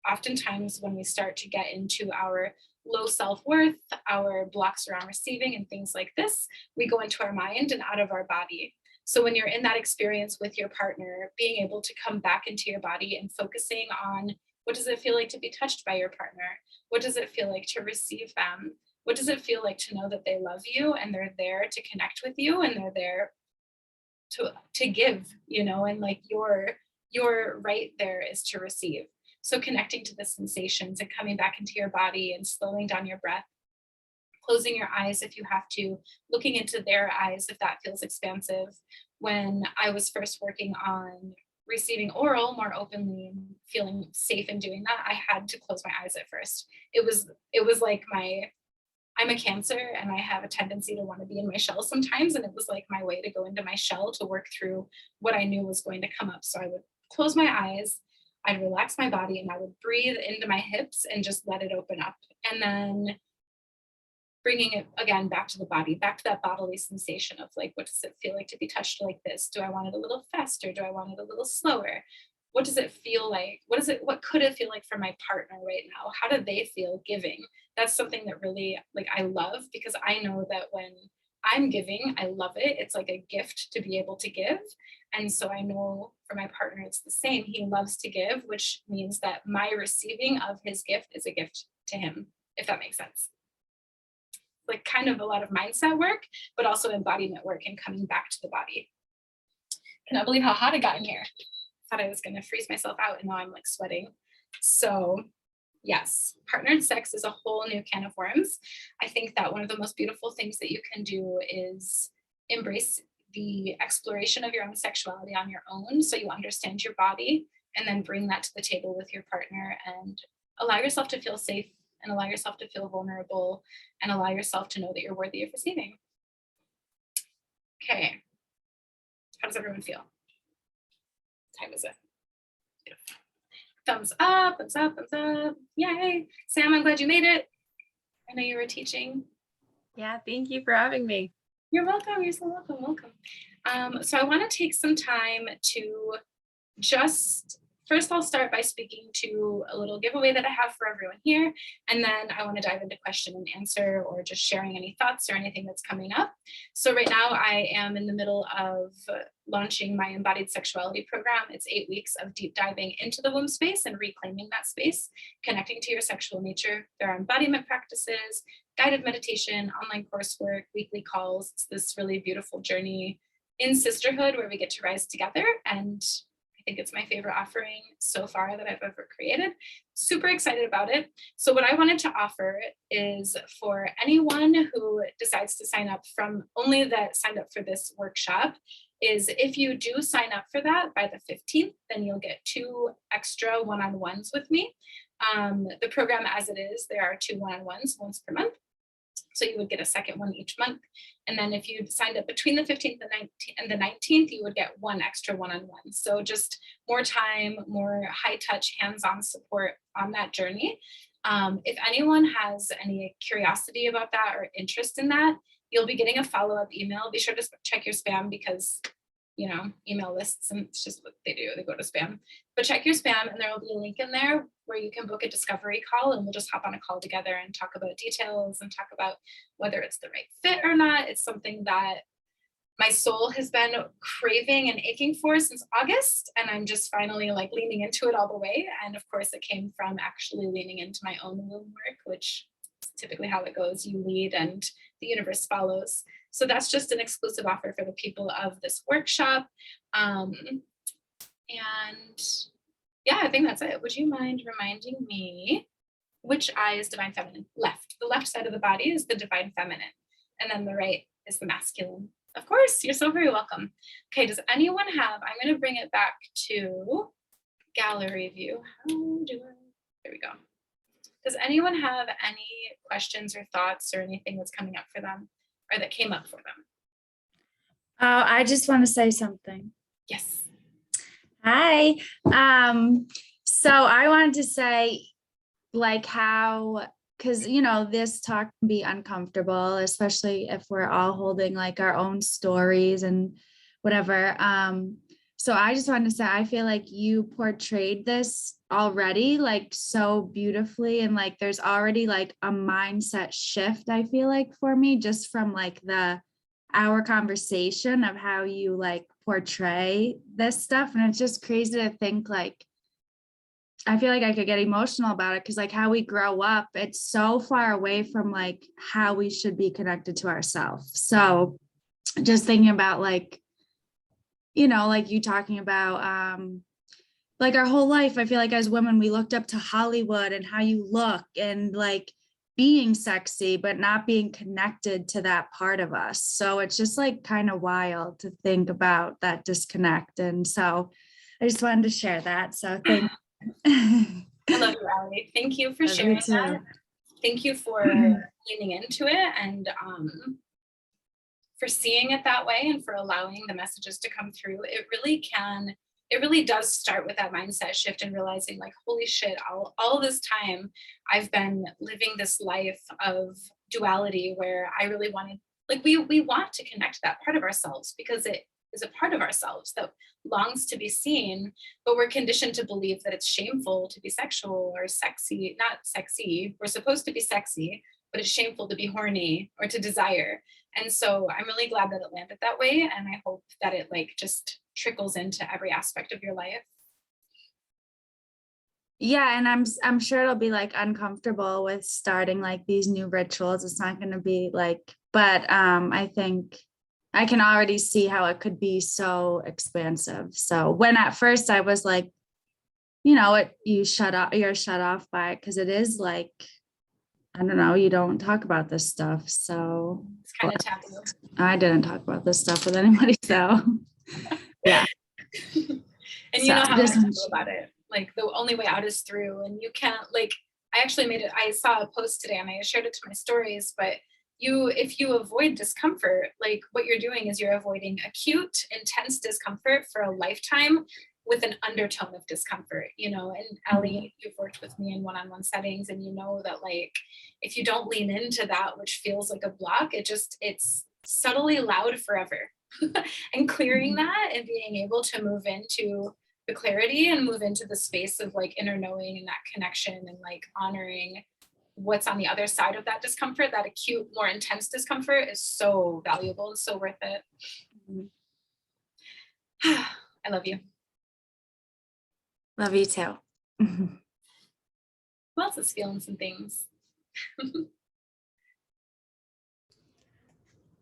oftentimes when we start to get into our low self-worth, our blocks around receiving and things like this, we go into our mind and out of our body. So when you're in that experience with your partner, being able to come back into your body and focusing on, what does it feel like to be touched by your partner? What does it feel like to receive them? What does it feel like to know that they love you and they're there to connect with you and they're there to give, you know, and like your right there is to receive. So connecting to the sensations and coming back into your body and slowing down your breath, closing your eyes if you have to, looking into their eyes if that feels expansive. When I was first working on receiving oral more openly and feeling safe in doing that, I had to close my eyes at first. It was like I'm a Cancer and I have a tendency to want to be in my shell sometimes. And it was like my way to go into my shell to work through what I knew was going to come up. So I would close my eyes, I'd relax my body, and I would breathe into my hips and just let it open up. And then bringing it again back to the body, back to that bodily sensation of like, what does it feel like to be touched like this? Do I want it a little faster? Do I want it a little slower? What does it feel like? What could it feel like for my partner right now? How do they feel giving? That's something that really like I love, because I know that when I'm giving, I love it. It's like a gift to be able to give. And so I know for my partner, it's the same. He loves to give, which means that my receiving of his gift is a gift to him, if that makes sense. Like kind of a lot of mindset work, but also embodiment work and coming back to the body. Cannot believe how hot it got in here. Thought I was going to freeze myself out, and now I'm like sweating. So yes, partnered sex is a whole new can of worms. I think that one of the most beautiful things that you can do is embrace the exploration of your own sexuality on your own, so you understand your body, and then bring that to the table with your partner and allow yourself to feel safe and allow yourself to feel vulnerable and allow yourself to know that you're worthy of receiving. Okay. How does everyone feel? What time is it? Thumbs up, thumbs up, thumbs up. Yay. Sam, I'm glad you made it. I know you were teaching. Yeah, thank you for having me. You're welcome. You're so welcome. Welcome. So I want to take some time to just first I'll start by speaking to a little giveaway that I have for everyone here, and then I want to dive into question and answer or just sharing any thoughts or anything that's coming up. So right now I am in the middle of launching my Embodied Sexuality program. It's 8 weeks of deep diving into the womb space and reclaiming that space, connecting to your sexual nature. There are embodiment practices, guided meditation, online coursework, weekly calls. It's this really beautiful journey in sisterhood where we get to rise together, and I think it's my favorite offering so far that I've ever created. Super excited about it. So what I wanted to offer is for anyone who decides to sign up, from only that signed up for this workshop, is if you do sign up for that by the 15th, then you'll get 2 extra one-on-ones with me. The program as it is, there are 2 one-on-ones once per month. So you would get a second one each month. And then if you signed up between the 15th and the 19th, you would get 1 extra one-on-one. So just more time, more high touch, hands-on support on that journey. If anyone has any curiosity about that or interest in that, you'll be getting a follow-up email. Be sure to check your spam because, you know, email lists, and it's just what they do. They go to spam. But check your spam, and there will be a link in there where you can book a discovery call, and we'll just hop on a call together and talk about details and talk about whether it's the right fit or not. It's something that my soul has been craving and aching for since August, and I'm just finally like leaning into it all the way. And of course, it came from actually leaning into my own womb work, which is typically how it goes. You lead and the universe follows. So that's just an exclusive offer for the people of this workshop. And yeah, I think that's it. Would you mind reminding me which eye is divine feminine? Left. The left side of the body is the divine feminine, and then the right is the masculine. Of course, you're so very welcome. Okay, does anyone have, I'm going to bring it back to gallery view. There we go. Does anyone have any questions or thoughts or anything that's coming up for them or that came up for them? I just want to say something. Yes. Hi. So I wanted to say, like, how, because, you know, this talk can be uncomfortable, especially if we're all holding like our own stories and whatever. So I just wanted to say, I feel like you portrayed this already like so beautifully, and like there's already like a mindset shift, I feel like, for me, just from like our conversation of how you like portray this stuff. And it's just crazy to think, like, I feel like I could get emotional about it because like how we grow up, it's so far away from like how we should be connected to ourselves. So just thinking about like, you know, like you talking about like our whole life, I feel like as women, we looked up to Hollywood and how you look and like being sexy, but not being connected to that part of us. So it's just like kind of wild to think about that disconnect. And so I just wanted to share that. So thank you. I love you, Allie. Thank you for sharing that. Thank you for leaning into it and for seeing it that way and for allowing the messages to come through. It really does start with that mindset shift and realizing like, holy shit, all this time I've been living this life of duality where I really wanted, like we want to connect that part of ourselves because it is a part of ourselves that longs to be seen, but we're conditioned to believe that it's shameful to be sexual or sexy, not sexy. We're supposed to be sexy, but it's shameful to be horny or to desire. And so I'm really glad that it landed that way. And I hope that it like just trickles into every aspect of your life. Yeah, and I'm sure it'll be like uncomfortable with starting like these new rituals. It's not going to be like, but I think I can already see how it could be so expansive. So when at first I was like, you know, you're shut off by it because it is like, I don't know, you don't talk about this stuff. So It's kind of taboo. I didn't talk about this stuff with anybody. So yeah. And you know how I feel about it. Like the only way out is through, and you can't like, I actually I saw a post today and I shared it to my stories, but if you avoid discomfort, like what you're doing is you're avoiding acute, intense discomfort for a lifetime with an undertone of discomfort, you know. And Ellie, you've worked with me in one-on-one settings, and you know that like if you don't lean into that which feels like a block, it's subtly loud forever. And clearing that and being able to move into the clarity and move into the space of like inner knowing and that connection and like honoring what's on the other side of that discomfort, that acute, more intense discomfort, is so valuable and so worth it. I love you. Love you too. Who else is feeling some things?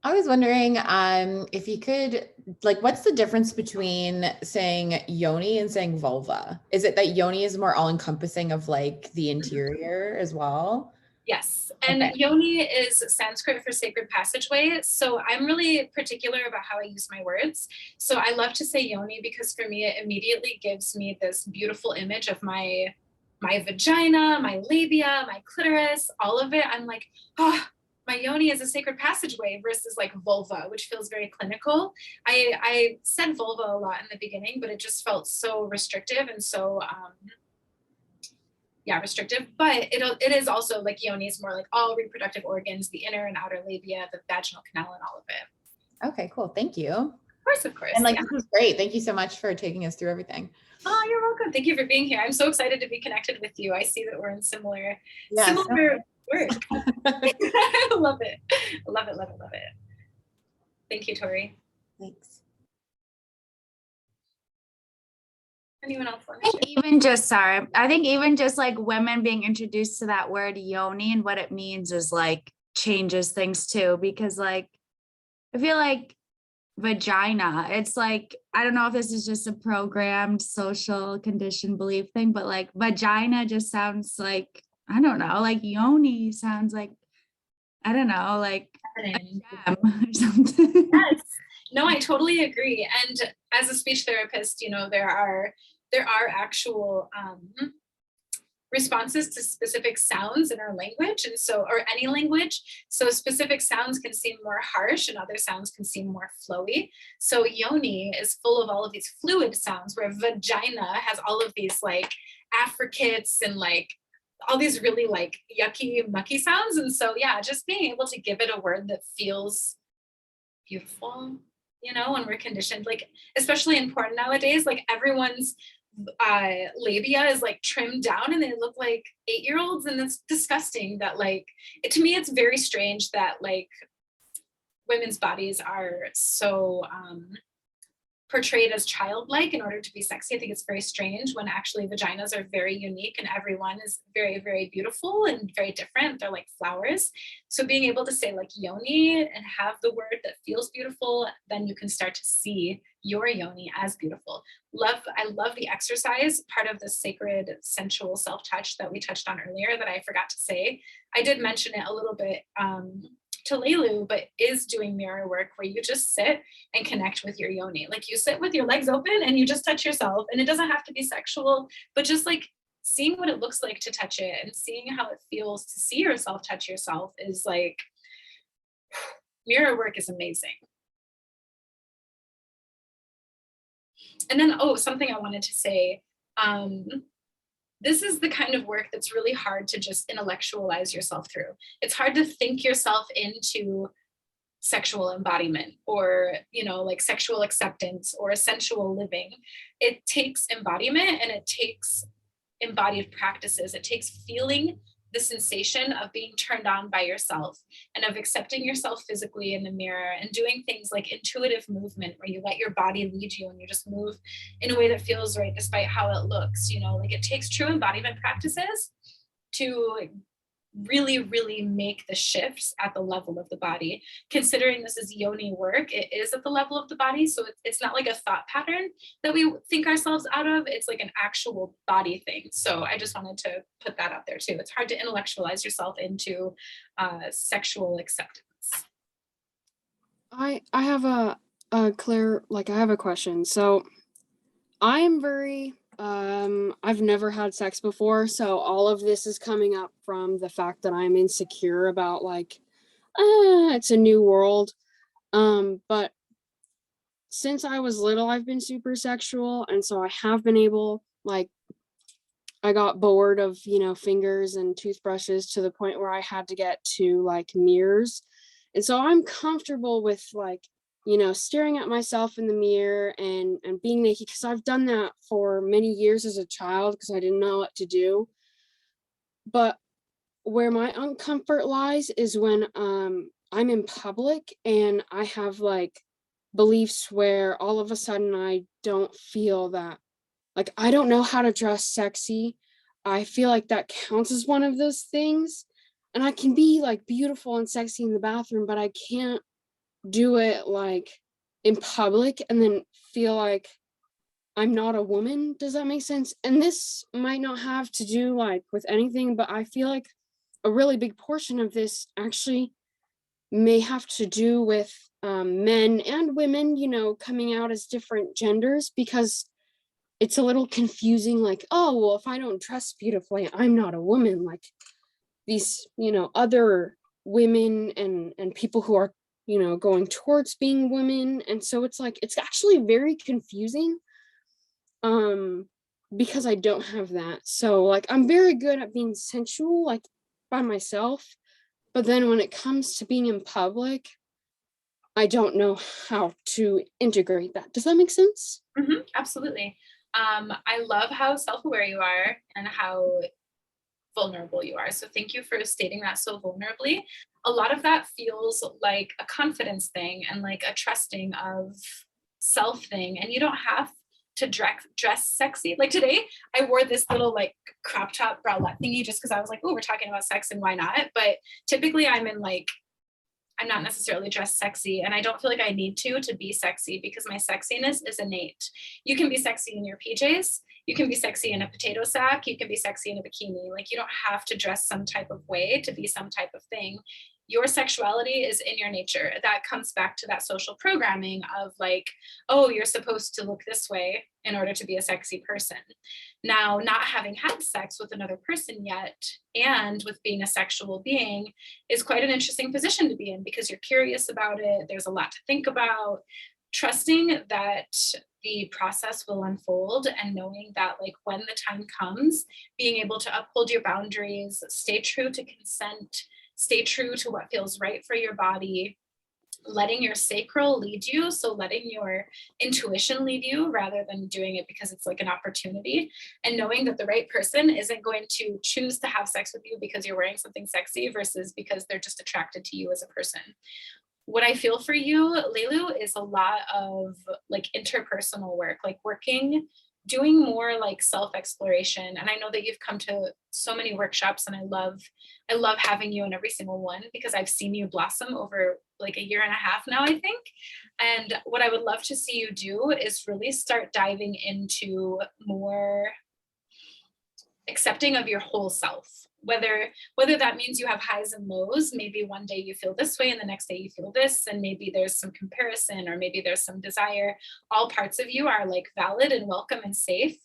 I was wondering if you could, like, what's the difference between saying yoni and saying vulva? Is it that yoni is more all-encompassing of like the interior as well? Yes, and Okay. yoni is Sanskrit for sacred passageway. So I'm really particular about how I use my words. So I love to say yoni because for me, it immediately gives me this beautiful image of my vagina, my labia, my clitoris, all of it. I'm like, oh, my yoni is a sacred passageway versus like vulva, which feels very clinical. I said vulva a lot in the beginning, but it just felt so restrictive and so restrictive. But it is also like yoni is more like all reproductive organs, the inner and outer labia, the vaginal canal, and all of it. Okay, cool. Thank you. Of course. And like, this was great. Thank you so much for taking us through everything. Oh, you're welcome. Thank you for being here. I'm so excited to be connected with you. I see that we're in similar Yes. work. I love it. Love it, love it, love it. Thank you, Tori. Thanks. Anyone else want I to think even just, sorry, I think even just like women being introduced to that word yoni and what it means is like changes things too, because like, I feel like vagina, it's like, I don't know if this is just a programmed social condition belief thing, but like vagina just sounds like, I don't know, like yoni sounds like, I don't know, like a gem or something. Yes. No, I totally agree. And as a speech therapist, you know, there are actual responses to specific sounds in our language, and so, or any language. So specific sounds can seem more harsh and other sounds can seem more flowy. So yoni is full of all of these fluid sounds, where vagina has all of these like affricates and like all these really like yucky, mucky sounds. And so, yeah, just being able to give it a word that feels beautiful, you know, when we're conditioned, like, especially in porn nowadays, like everyone's labia is like trimmed down and they look like 8-year-olds, and it's disgusting that like to me it's very strange that like women's bodies are so portrayed as childlike in order to be sexy. I think it's very strange when actually vaginas are very unique and everyone is very, very beautiful and very different. They're like flowers. So being able to say like yoni and have the word that feels beautiful, then you can start to see your yoni as beautiful. I love the exercise, part of the sacred sensual self-touch that we touched on earlier that I forgot to say. I did mention it a little bit to Leilu, but is doing mirror work where you just sit and connect with your yoni. Like you sit with your legs open and you just touch yourself, and it doesn't have to be sexual, but just like seeing what it looks like to touch it and seeing how it feels to see yourself touch yourself is like, mirror work is amazing. And then, something I wanted to say, this is the kind of work that's really hard to just intellectualize yourself through. It's hard to think yourself into sexual embodiment or, you know, like sexual acceptance or sensual living. It takes embodiment and it takes embodied practices. It takes feeling the sensation of being turned on by yourself and of accepting yourself physically in the mirror and doing things like intuitive movement where you let your body lead you and you just move in a way that feels right despite how it looks. You know, like it takes true embodiment practices to really, really make the shifts at the level of the body. Considering this is yoni work, it is at the level of the body. So it's not like a thought pattern that we think ourselves out of. It's like an actual body thing. So I just wanted to put that out there too. It's hard to intellectualize yourself into sexual acceptance. I have a I have a question. So I'm very I've never had sex before, so all of this is coming up from the fact that I'm insecure about like it's a new world. But since I was little, I've been super sexual. And so I have been able, like, I got bored of, fingers and toothbrushes to the point where I had to get to like mirrors. And so I'm comfortable with like, staring at myself in the mirror and being naked, because I've done that for many years as a child because I didn't know what to do. But where my uncomfort lies is when I'm in public and I have like beliefs where all of a sudden I don't feel that, like, I don't know how to dress sexy. I feel like that counts as one of those things. And I can be like beautiful and sexy in the bathroom, but I can't do it like in public and then feel like I'm not a woman. Does that make sense? And this might not have to do like with anything, but I feel like a really big portion of this actually may have to do with men and women, coming out as different genders, because it's a little confusing. Like, oh, well, if I don't dress beautifully, I'm not a woman. Like these, other women and people who are, going towards being women. And so it's like, it's actually very confusing. Because I don't have that. So like, I'm very good at being sensual, like by myself. But then when it comes to being in public, I don't know how to integrate that. Does that make sense? Absolutely. I love how self-aware you are and how vulnerable you are. So thank you for stating that so vulnerably. A lot of that feels like a confidence thing and like a trusting of self thing. And you don't have to dress sexy. Like today, I wore this little like crop top bralette thingy just because I was like, oh, we're talking about sex and why not? But typically I'm not necessarily dressed sexy, and I don't feel like I need to be sexy because my sexiness is innate. You can be sexy in your PJs, you can be sexy in a potato sack, you can be sexy in a bikini. Like you don't have to dress some type of way to be some type of thing. Your sexuality is in your nature. That comes back to that social programming of like, oh, you're supposed to look this way in order to be a sexy person. Now, not having had sex with another person yet, and with being a sexual being, is quite an interesting position to be in because you're curious about it. There's a lot to think about. Trusting that the process will unfold and knowing that like when the time comes, being able to uphold your boundaries, stay true to consent, stay true to what feels right for your body, letting your sacral lead you. So letting your intuition lead you rather than doing it because it's like an opportunity, and knowing that the right person isn't going to choose to have sex with you because you're wearing something sexy versus because they're just attracted to you as a person. What I feel for you, Leilu, is a lot of like interpersonal work, like doing more like self-exploration. And I know that you've come to so many workshops, and I love having you in every single one because I've seen you blossom over like a year and a half now, I think. And what I would love to see you do is really start diving into more accepting of your whole self, whether that means you have highs and lows. Maybe one day you feel this way and the next day you feel this, and maybe there's some comparison or maybe there's some desire. All parts of you are like valid and welcome and safe.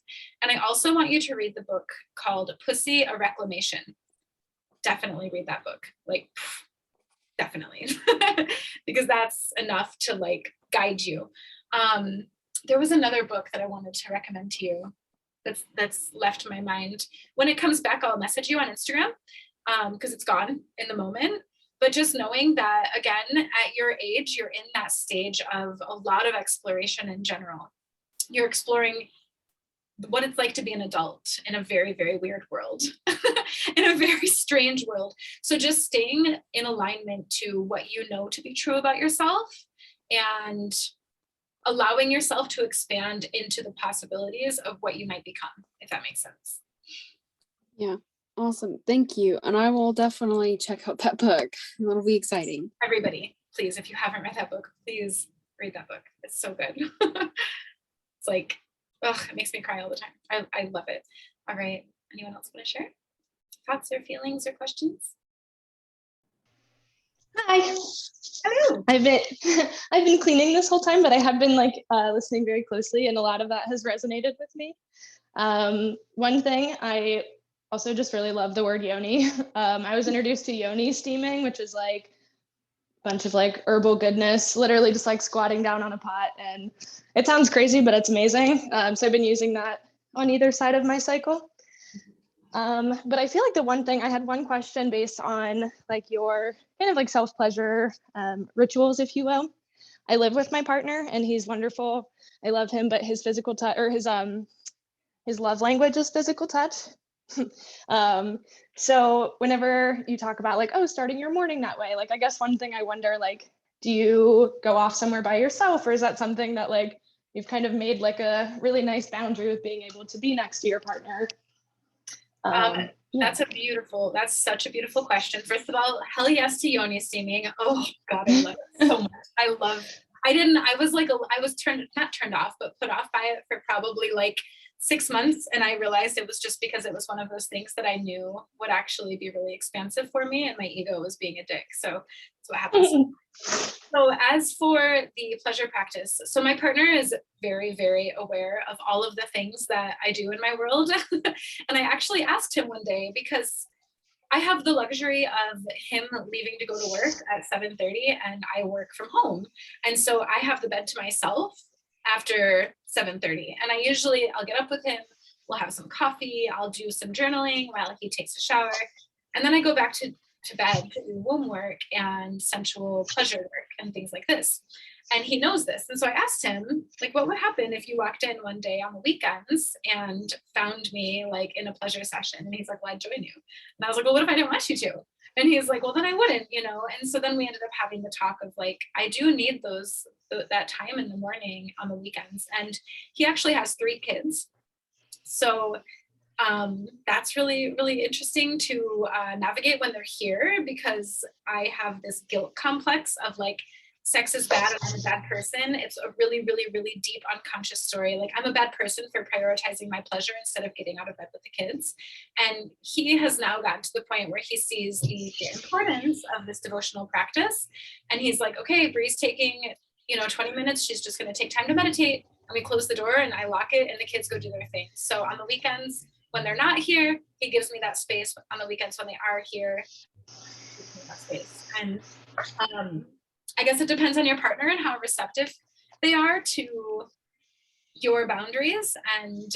And I also want you to read the book called Pussy, a Reclamation. Definitely read that book, like definitely, because that's enough to like guide you. There was another book that I wanted to recommend to you that's left my mind. When it comes back, I'll message you on Instagram because it's gone in the moment. But just knowing that, again, at your age, you're in that stage of a lot of exploration in general. You're exploring what it's like to be an adult in a very, very weird world, in a very strange world. So just staying in alignment to what you know to be true about yourself and allowing yourself to expand into the possibilities of what you might become, if that makes sense. Yeah, awesome. Thank you. And I will definitely check out that book. It'll be exciting. Everybody, please, if you haven't read that book, please read that book. It's so good. It's like, ugh, it makes me cry all the time. I love it. All right. Anyone else want to share thoughts or feelings or questions? Hi. Hello. I've been cleaning this whole time, but I have been like listening very closely, and a lot of that has resonated with me. One thing, I also just really love the word yoni. I was introduced to Yoni Steaming, which is like bunch of like herbal goodness, literally just like squatting down on a pot. And it sounds crazy, but it's amazing. So I've been using that on either side of my cycle. But I feel like the one thing, I had one question based on like your kind of like self-pleasure rituals, if you will. I live with my partner and he's wonderful. I love him, but his physical touch, or his love language is physical touch. So whenever you talk about like, oh, starting your morning that way, like, I guess one thing I wonder, like, do you go off somewhere by yourself, or is that something that like you've kind of made like a really nice boundary with being able to be next to your partner? That's such a beautiful question. First of all, hell yes to Yoni Steaming. Oh God, I love it so much. I was not turned off, but put off by it for probably like 6 months. And I realized it was just because it was one of those things that I knew would actually be really expansive for me, and my ego was being a dick. So that's what happens. So as for the pleasure practice, so my partner is very, very aware of all of the things that I do in my world. And I actually asked him one day, because I have the luxury of him leaving to go to work at 7:30 and I work from home. And so I have the bed to myself after 7:30. And I'll get up with him, we'll have some coffee, I'll do some journaling while he takes a shower. And then I go back to bed to do womb work and sensual pleasure work and things like this. And he knows this. And so I asked him, like, what would happen if you walked in one day on the weekends and found me like in a pleasure session? And he's like, well, I'd join you. And I was like, well, what if I didn't want you to? And he's like, well, then I wouldn't, And so then we ended up having the talk of like, I do need that time in the morning on the weekends. And he actually has 3 kids. So that's really, really interesting to navigate when they're here, because I have this guilt complex of like, sex is bad and I'm a bad person. It's a really, really, really deep unconscious story. Like, I'm a bad person for prioritizing my pleasure instead of getting out of bed with the kids. And he has now gotten to the point where he sees the importance of this devotional practice. And he's like, okay, Bree's taking, 20 minutes. She's just going to take time to meditate. And we close the door and I lock it and the kids go do their thing. So on the weekends, when they're not here, he gives me that space. On the weekends when they are here, he gives me that space. And I guess it depends on your partner and how receptive they are to your boundaries, and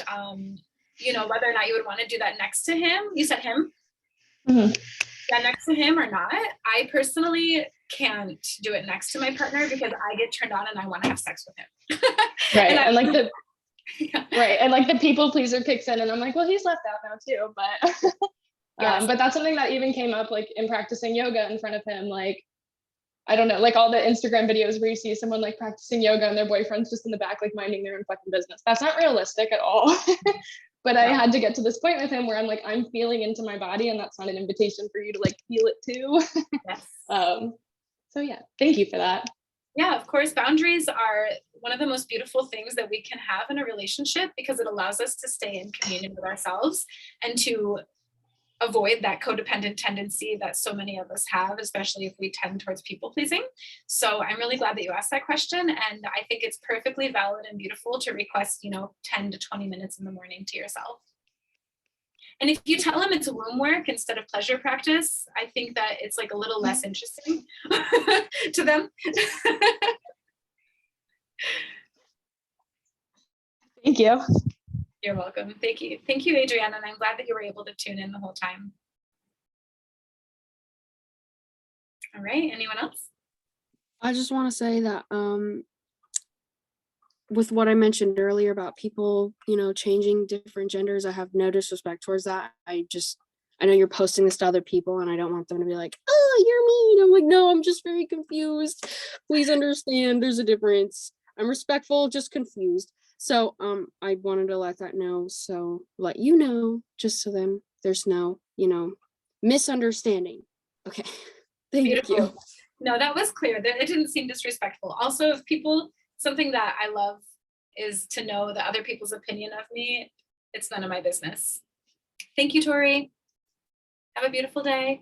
whether or not you would want to do that next to him. You said him? Mm-hmm. Yeah, next to him or not. I personally can't do it next to my partner because I get turned on and I want to have sex with him. Right. And like right. And like the people pleaser kicks in and I'm like, well, he's left out now too. But Yes. But that's something that even came up like in practicing yoga in front of him. Like, I don't know, like all the Instagram videos where you see someone like practicing yoga and their boyfriend's just in the back, like minding their own fucking business. That's not realistic at all. But I had to get to this point with him where I'm like, I'm feeling into my body and that's not an invitation for you to like feel it too. Yes. So yeah, thank you for that. Yeah, of course. Boundaries are one of the most beautiful things that we can have in a relationship, because it allows us to stay in communion with ourselves and to avoid that codependent tendency that so many of us have, especially if we tend towards people pleasing. So I'm really glad that you asked that question. And I think it's perfectly valid and beautiful to request, 10 to 20 minutes in the morning to yourself. And if you tell them it's womb work instead of pleasure practice, I think that it's like a little less interesting to them. Thank you. You're welcome. Thank you. Thank you, Adriana. And I'm glad that you were able to tune in the whole time. All right. Anyone else? I just want to say that with what I mentioned earlier about people, changing different genders, I have no disrespect towards that. I know you're posting this to other people and I don't want them to be like, oh, you're mean. I'm like, no, I'm just very confused. Please understand there's a difference. I'm respectful, just confused. So I wanted to let you know, just so then there's no, misunderstanding. Okay. Thank Beautiful. you. No, that was clear. It didn't seem disrespectful. Also, if something that I love is to know the other people's opinion of me. It's none of my business. Thank you, Tori. Have a beautiful day.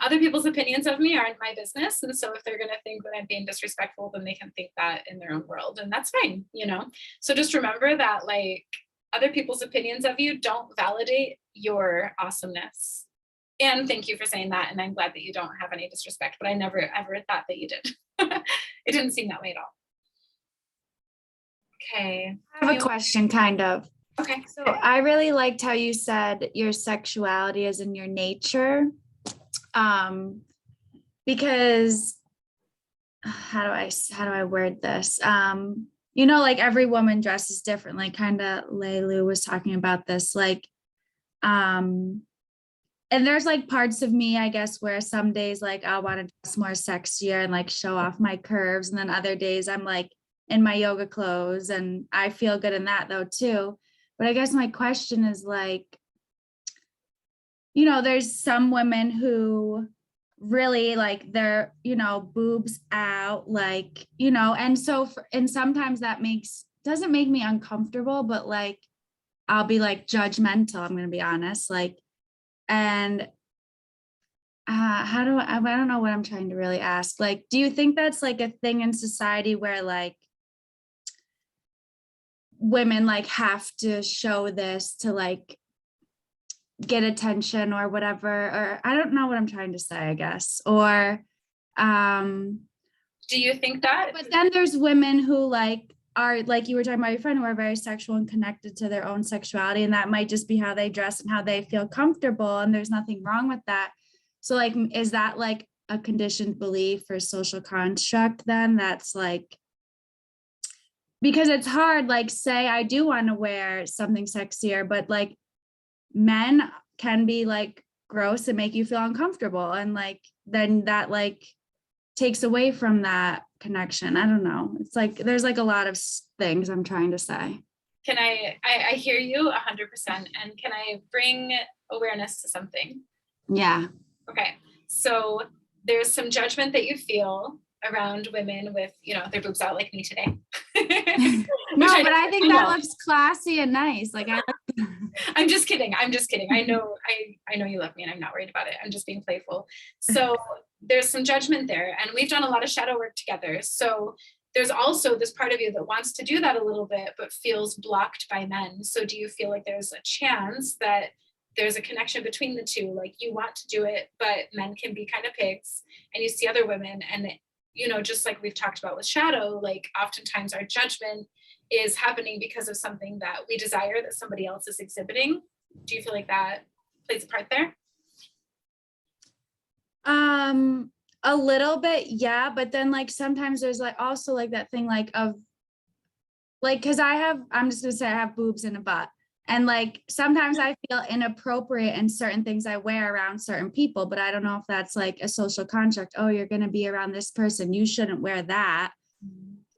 Other people's opinions of me aren't my business. And so if they're going to think that I'm being disrespectful, then they can think that in their own world. And that's fine, So just remember that like other people's opinions of you don't validate your awesomeness. And thank you for saying that. And I'm glad that you don't have any disrespect, but I never ever thought that you did. It didn't seem that way at all. Okay. I have a question, kind of. Okay. So I really liked how you said your sexuality is in your nature. Because how do I word this? You know, like every woman dresses differently, kind of Leilu was talking about this, like, and there's like parts of me, I guess, where some days like I want to dress more sexier and like show off my curves. And then other days I'm like in my yoga clothes and I feel good in that though too. But I guess my question is like, you know, there's some women who really like their, you know, boobs out, like, you know, and so, and sometimes that doesn't make me uncomfortable, but like, I'll be like judgmental, I'm going to be honest, like, and I don't know what I'm trying to really ask. Like, do you think that's like a thing in society where like women like have to show this to like get attention or whatever, or I don't know what I'm trying to say, I guess, or do you think that? but then there's women who like are, like you were talking about your friend, who are very sexual and connected to their own sexuality, and that might just be how they dress and how they feel comfortable, and there's nothing wrong with that. So like, is that like a conditioned belief or social construct then that's like, because it's hard, like say I do want to wear something sexier, but like men can be like gross and make you feel uncomfortable, and like then that like takes away from that connection. I don't know, it's like there's like a lot of things I'm trying to say. Can I hear you 100%, and can I bring awareness to something? Yeah. Okay, so there's some judgment that you feel around women with, you know, their boobs out like me today. No, but I think that looks classy and nice. Like I'm just kidding. I'm just kidding. I know you love me and I'm not worried about it. I'm just being playful. So there's some judgment there, and we've done a lot of shadow work together. So there's also this part of you that wants to do that a little bit, but feels blocked by men. So do you feel like there's a chance that there's a connection between the two? Like you want to do it, but men can be kind of pigs, and you see other women, and you know, just like we've talked about with shadow, like oftentimes our judgment is happening because of something that we desire that somebody else is exhibiting. Do you feel like that plays a part there? A little bit, yeah, but then like sometimes there's like also like that thing like of like, because I'm just gonna say I have boobs and a butt, and like sometimes I feel inappropriate in certain things I wear around certain people, but I don't know if that's like a social construct. Oh, you're gonna be around this person, you shouldn't wear that.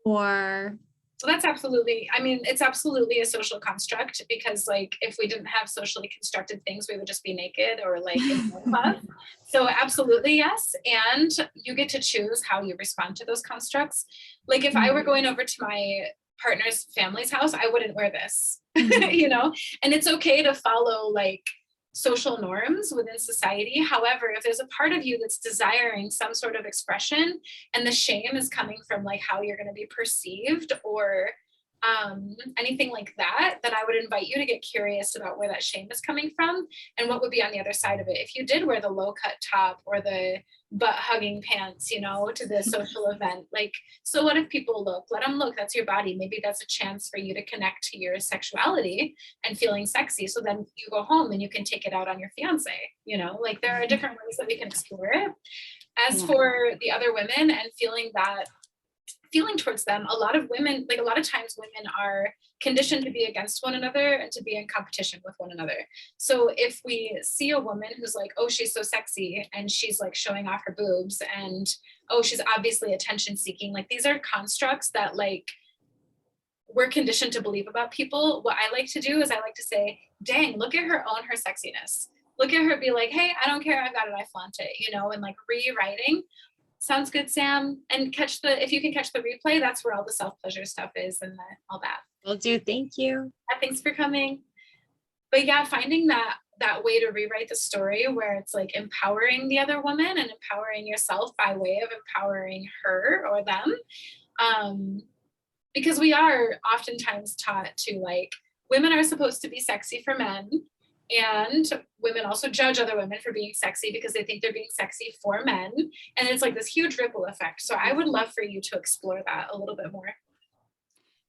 Or well, that's absolutely, I mean, it's absolutely a social construct, because like if we didn't have socially constructed things, we would just be naked or like in a club. So absolutely, yes. And you get to choose how you respond to those constructs. Like if I were going over to my partner's family's house, I wouldn't wear this, you know, and it's okay to follow like social norms within society. However, if there's a part of you that's desiring some sort of expression, and the shame is coming from like how you're going to be perceived or anything like that, then I would invite you to get curious about where that shame is coming from and what would be on the other side of it. If you did wear the low cut top or the butt hugging pants, you know, to the social event, like, so what if people look? Let them look. That's your body. Maybe that's a chance for you to connect to your sexuality and feeling sexy. So then you go home and you can take it out on your fiance, you know, like there are different ways that we can explore it. As for the other women and feeling towards them, a lot of women, like a lot of times women are conditioned to be against one another and to be in competition with one another. So if we see a woman who's like, oh, she's so sexy and she's like showing off her boobs, and oh, she's obviously attention seeking, like these are constructs that like we're conditioned to believe about people. What I like to do is I like to say, dang, look at her, own her sexiness. Look at her, be like, hey, I don't care, I got it, I flaunt it, you know, and like rewriting. Sounds good, Sam. And if you can catch the replay, that's where all the self-pleasure stuff is and all that. Will do. Thank you. Thanks for coming. But yeah, finding that way to rewrite the story where it's like empowering the other woman and empowering yourself by way of empowering her or them. Because we are oftentimes taught to like, women are supposed to be sexy for men, and women also judge other women for being sexy because they think they're being sexy for men. And it's like this huge ripple effect. So I would love for you to explore that a little bit more.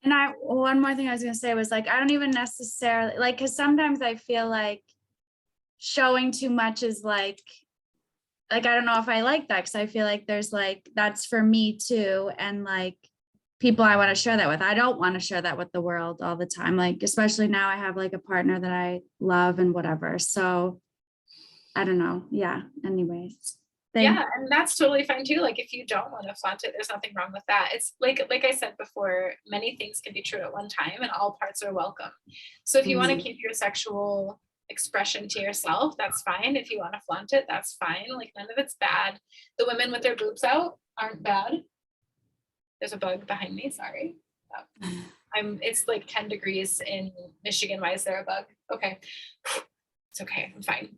And one more thing I was going to say was like, I don't even necessarily like, because sometimes I feel like showing too much is like, I don't know if I like that, because I feel like there's like, that's for me too. And like people I want to share that with, I don't want to share that with the world all the time. Like, especially now I have like a partner that I love and whatever. So I don't know. Yeah. Anyways. Yeah, and that's totally fine too. Like if you don't want to flaunt it, there's nothing wrong with that. It's like I said before, many things can be true at one time and all parts are welcome. So if you want to keep your sexual expression to yourself, that's fine. If you want to flaunt it, that's fine. Like none of it's bad. The women with their boobs out aren't bad. There's a bug behind me, sorry. It's like 10 degrees in Michigan. Why is there a bug? Okay. It's okay, I'm fine.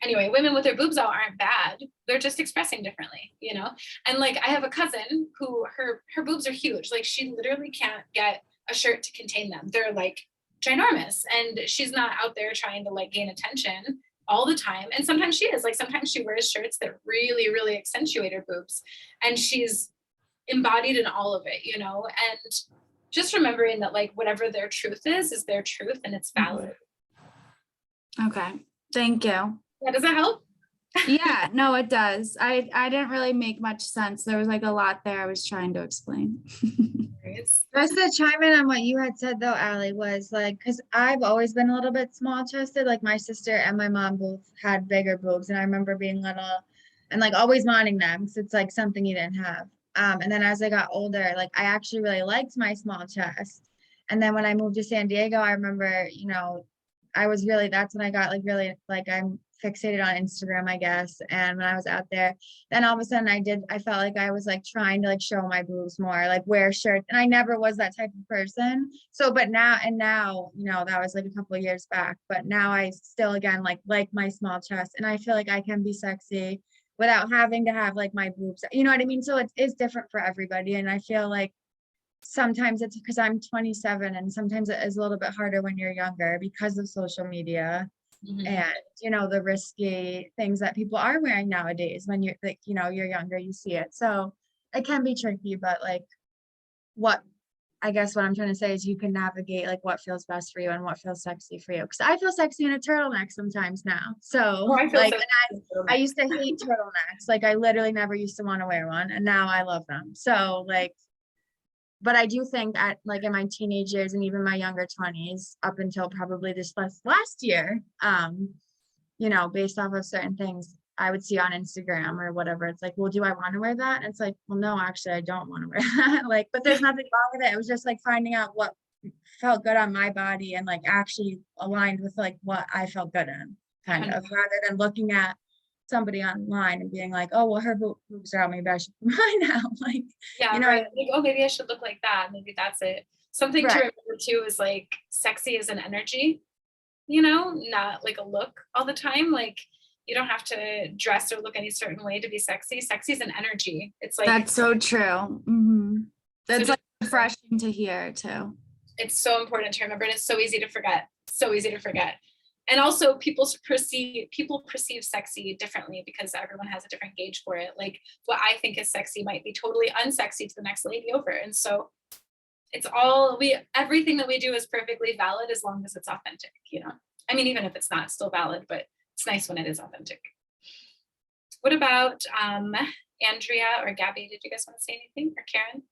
Anyway, women with their boobs out aren't bad. They're just expressing differently, you know? And like, I have a cousin who her boobs are huge. Like she literally can't get a shirt to contain them. They're like ginormous. And she's not out there trying to like gain attention all the time. And sometimes she is. Like sometimes she wears shirts that really, really accentuate her boobs. And she's embodied in all of it, you know? And just remembering that like whatever their truth is their truth and it's valid. Okay. Thank you. Yeah, does that help? Yeah, no, it does. I didn't really make much sense. There was like a lot there I was trying to explain. Just to chime in on what you had said though, Allie, was like, because I've always been a little bit small chested. Like my sister and my mom both had bigger boobs, and I remember being little and like always wanting them because it's like something you didn't have. And then as I got older, like I actually really liked my small chest. And then when I moved to San Diego, I remember, you know, that's when I got like really like I'm fixated on Instagram, I guess. And when I was out there, then all of a sudden I felt like I was like trying to like show my boobs more, like wear shirts. And I never was that type of person. So, but now, you know, that was like a couple of years back, but now I still again, like my small chest. And I feel like I can be sexy without having to have like my boobs, you know what I mean? So it is different for everybody. And I feel like sometimes it's because I'm 27 and sometimes it is a little bit harder when you're younger because of social media. And you know the risky things that people are wearing nowadays when you're like, you know, you're younger, you see it, so it can be tricky. But like what I'm trying to say is you can navigate like what feels best for you and what feels sexy for you, because I feel sexy in a turtleneck sometimes now. So like I used to hate turtlenecks. Like I literally never used to want to wear one, and now I love them. So like, but I do think at like in my teenage years and even my younger 20s, up until probably this last year, you know, based off of certain things I would see on Instagram or whatever, it's like, well, do I want to wear that? And it's like, well, no, actually, I don't want to wear that. Like, but there's nothing wrong with it. It was just like finding out what felt good on my body and like actually aligned with like what I felt good in, kind of, rather than looking at somebody online and being like, oh, well, her boobs are out, maybe I should put mine out. Like, yeah, you know, right. Like, oh, maybe I should look like that. Maybe that's it. Something to remember too is like sexy is an energy, you know, not like a look all the time. Like you don't have to dress or look any certain way to be sexy. Sexy is an energy. It's like, that's so true. That's so like refreshing to hear too. It's so important to remember, and it's so easy to forget. So easy to forget. And also people perceive sexy differently because everyone has a different gauge for it. Like what I think is sexy might be totally unsexy to the next lady over. And so it's everything that we do is perfectly valid as long as it's authentic, you know? I mean, even if it's not, it's still valid, but it's nice when it is authentic. What about Andrea or Gabby? Did you guys want to say anything, or Karen?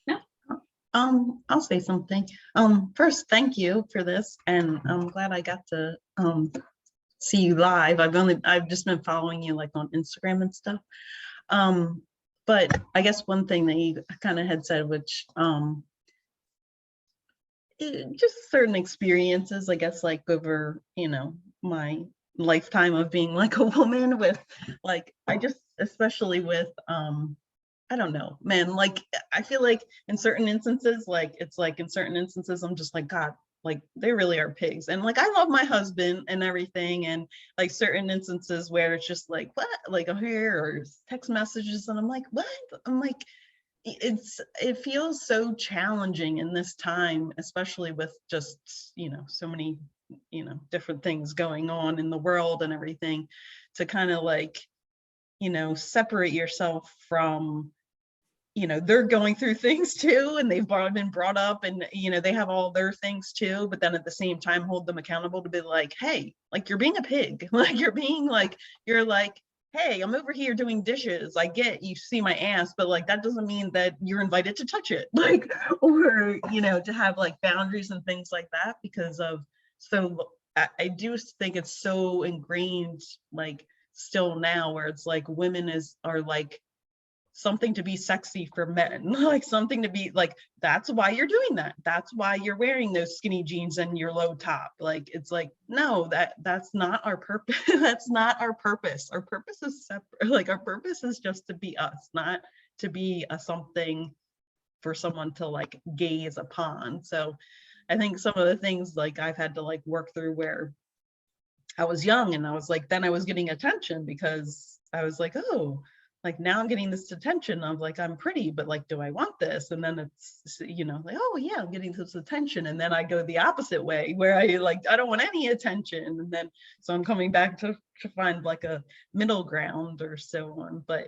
No? I'll say something. First, thank you for this, and I'm glad I got to see you live. I've just been following you like on Instagram and stuff. But I guess one thing that you kind of had said, which just certain experiences, I guess, like over, you know, my lifetime of being like a woman with like, especially with I don't know, man, like I feel like in certain instances, like it's like in certain instances I'm just like, God, like they really are pigs. And like I love my husband and everything, and like certain instances where it's just like, what, like a hair or text messages, and I'm like, what? I'm like, it feels so challenging in this time, especially with just, you know, so many you know, different things going on in the world and everything, to kind of like, you know, separate yourself from, you know, they're going through things too, and they've been brought up, and, you know, they have all their things too, but then at the same time hold them accountable to be like, hey, like, you're being a pig. Like, you're being like, you're like, hey, I'm over here doing dishes. I get you see my ass, but like, that doesn't mean that you're invited to touch it. Like, or, you know, to have like boundaries and things like that, because of, so I do think it's so ingrained, like still now, where it's like women are like something to be sexy for men, like something to be like, that's why you're doing that. That's why you're wearing those skinny jeans and your low top. Like, it's like, no, that's not our purpose. That's not our purpose. Our purpose is separate. Like, our purpose is just to be us, not to be a something for someone to like gaze upon. So I think some of the things like I've had to like work through, where I was young and I was like, then I was getting attention because I was like, oh, like now I'm getting this attention of like, I'm pretty, but like, do I want this? And then it's, you know, like, oh yeah, I'm getting this attention. And then I go the opposite way, where I like, I don't want any attention. And then, so I'm coming back to find like a middle ground or so on. But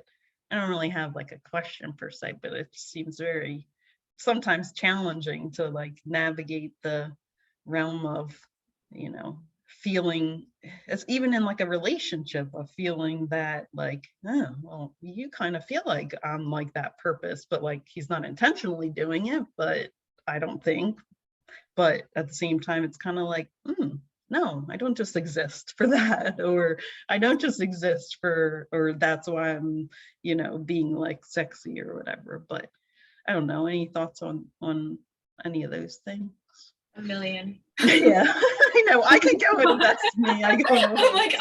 I don't really have like a question per se, but it seems very sometimes challenging to like navigate the realm of, you know, feeling, it's even in like a relationship of feeling that like, oh, well, you kind of feel like I'm like that purpose, but like he's not intentionally doing it, but I don't think, but at the same time, it's kind of like, no, I don't just exist for that, or I don't just exist for, or that's why I'm, you know, being like sexy or whatever. But I don't know, any thoughts on any of those things? A million. Yeah, I know. I could go into that's me. I go. I'm like,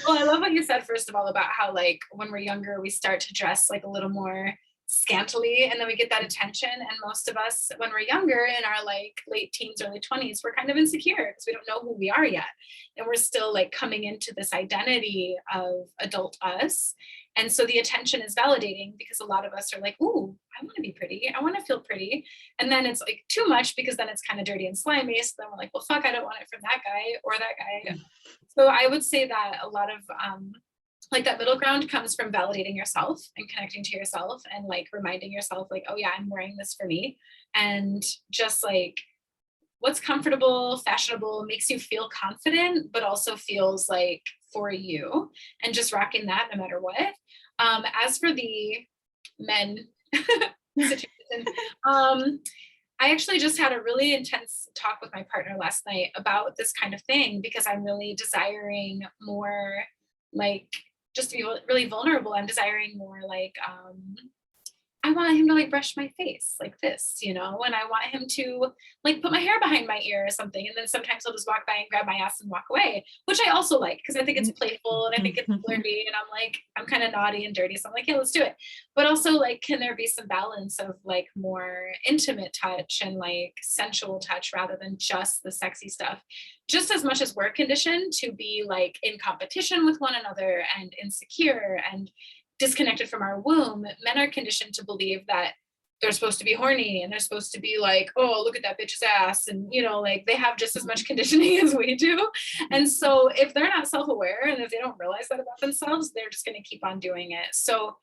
Well, I love what you said, first of all, about how like when we're younger, we start to dress like a little more scantily, and then we get that attention. And most of us, when we're younger, in our like late teens, early 20s, we're kind of insecure because we don't know who we are yet. And we're still like coming into this identity of adult us. And so the attention is validating, because a lot of us are like, ooh, I want to be pretty. I want to feel pretty. And then it's like too much, because then it's kind of dirty and slimy. So then we're like, well, fuck, I don't want it from that guy or that guy. So I would say that a lot of like that middle ground comes from validating yourself and connecting to yourself, and like reminding yourself like, oh yeah, I'm wearing this for me. And just like what's comfortable, fashionable, makes you feel confident, but also feels like for you, and just rocking that no matter what. As for the men situation, I actually just had a really intense talk with my partner last night about this kind of thing, because I'm really desiring more, like, just to be really vulnerable. I'm desiring more like, I want him to like brush my face like this, you know, and I want him to like put my hair behind my ear or something. And then sometimes he'll just walk by and grab my ass and walk away, which I also like, because I think it's playful and I think it's flirty, and I'm like, I'm kind of naughty and dirty. So I'm like, yeah, let's do it. But also like, can there be some balance of like more intimate touch and like sensual touch, rather than just the sexy stuff? Just as much as we're conditioned to be like in competition with one another and insecure and disconnected from our womb, men are conditioned to believe that they're supposed to be horny, and they're supposed to be like, oh, look at that bitch's ass. And, you know, like they have just as much conditioning as we do. And so if they're not self-aware, and if they don't realize that about themselves, they're just going to keep on doing it. So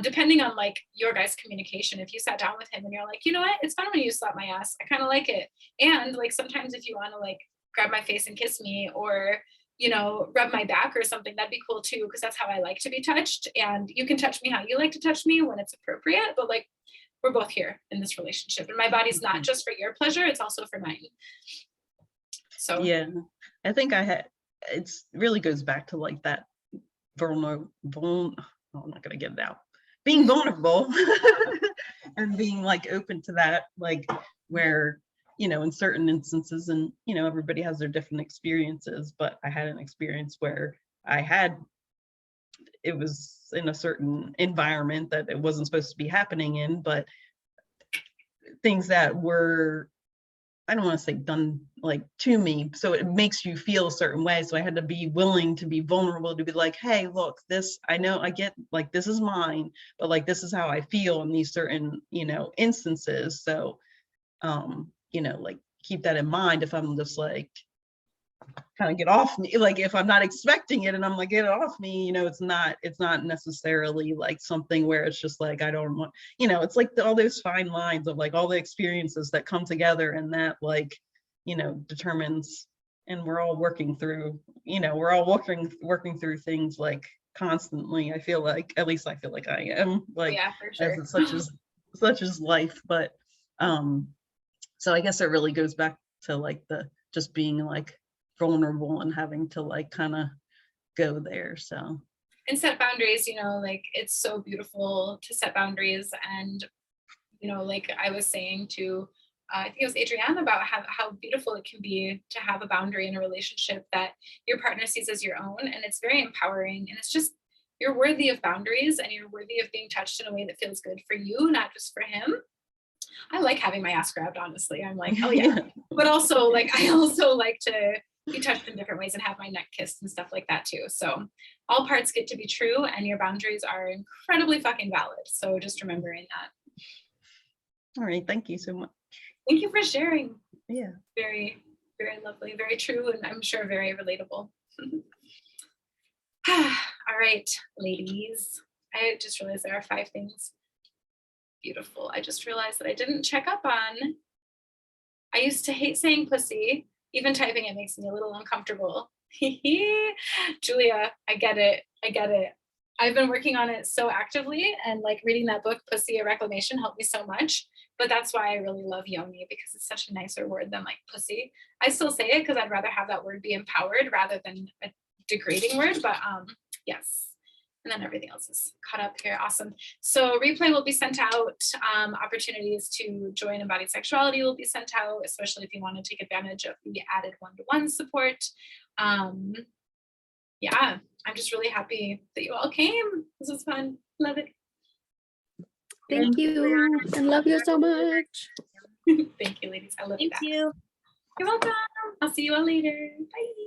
depending on like your guys' communication, if you sat down with him and you're like, you know what, it's fun when you slap my ass, I kind of like it. And like, sometimes if you want to like grab my face and kiss me, or you know, rub my back or something, that'd be cool too, because that's how I like to be touched. And you can touch me how you like to touch me when it's appropriate, but like, we're both here in this relationship, and my body's not just for your pleasure, it's also for mine. So yeah, I think it's really goes back to like that I'm not gonna get it out, being vulnerable and being like open to that, like where, you know, in certain instances, and, you know, everybody has their different experiences, but I had an experience where it was in a certain environment that it wasn't supposed to be happening in, but things that were, I don't want to say done like to me, so it makes you feel a certain way. So I had to be willing to be vulnerable, to be like, hey, look, this, I know, I get like, this is mine, but like, this is how I feel in these certain, you know, instances. So you know, like, keep that in mind if I'm just like, kind of get off me, like if I'm not expecting it and I'm like, get it off me, you know, it's not necessarily like something where it's just like, I don't want, you know, it's like all those fine lines of like all the experiences that come together and that like, you know, determines, and we're all working through, you know, we're all working through things like constantly. I feel like, at least I feel like I am, like, Yeah, for sure. as it's such as life. But so I guess it really goes back to like the just being like vulnerable and having to like kind of go there. So, and set boundaries, you know, like it's so beautiful to set boundaries. And you know, like I was saying to I think it was Adrienne, about how beautiful it can be to have a boundary in a relationship that your partner sees as your own, and it's very empowering. And it's just, you're worthy of boundaries, and you're worthy of being touched in a way that feels good for you, not just for him. I like having my ass grabbed, honestly. I'm like, oh yeah. But also like, I also like to be touched in different ways and have my neck kissed and stuff like that too. So all parts get to be true, and your boundaries are incredibly fucking valid. So just remembering that. All right, thank you so much. Thank you for sharing. Yeah. Very, very lovely, very true, and I'm sure very relatable. All right, ladies. I just realized there are 5 things. Beautiful. I just realized that I didn't check up on. I used to hate saying pussy. Even typing it makes me a little uncomfortable. Julia, I get it. I get it. I've been working on it so actively, and like reading that book, Pussy, A Reclamation, helped me so much. But that's why I really love Yoni, because it's such a nicer word than like pussy. I still say it because I'd rather have that word be empowered rather than a degrading word. But yes. And then everything else is caught up here. Awesome. So replay will be sent out. Opportunities to join Embodied Sexuality will be sent out, especially if you want to take advantage of the added one-to-one support. Yeah, I'm just really happy that you all came. This was fun. Love it. Thank you. I love you so much. Thank you, ladies. I love you back. you. You're welcome. I'll see you all later. Bye.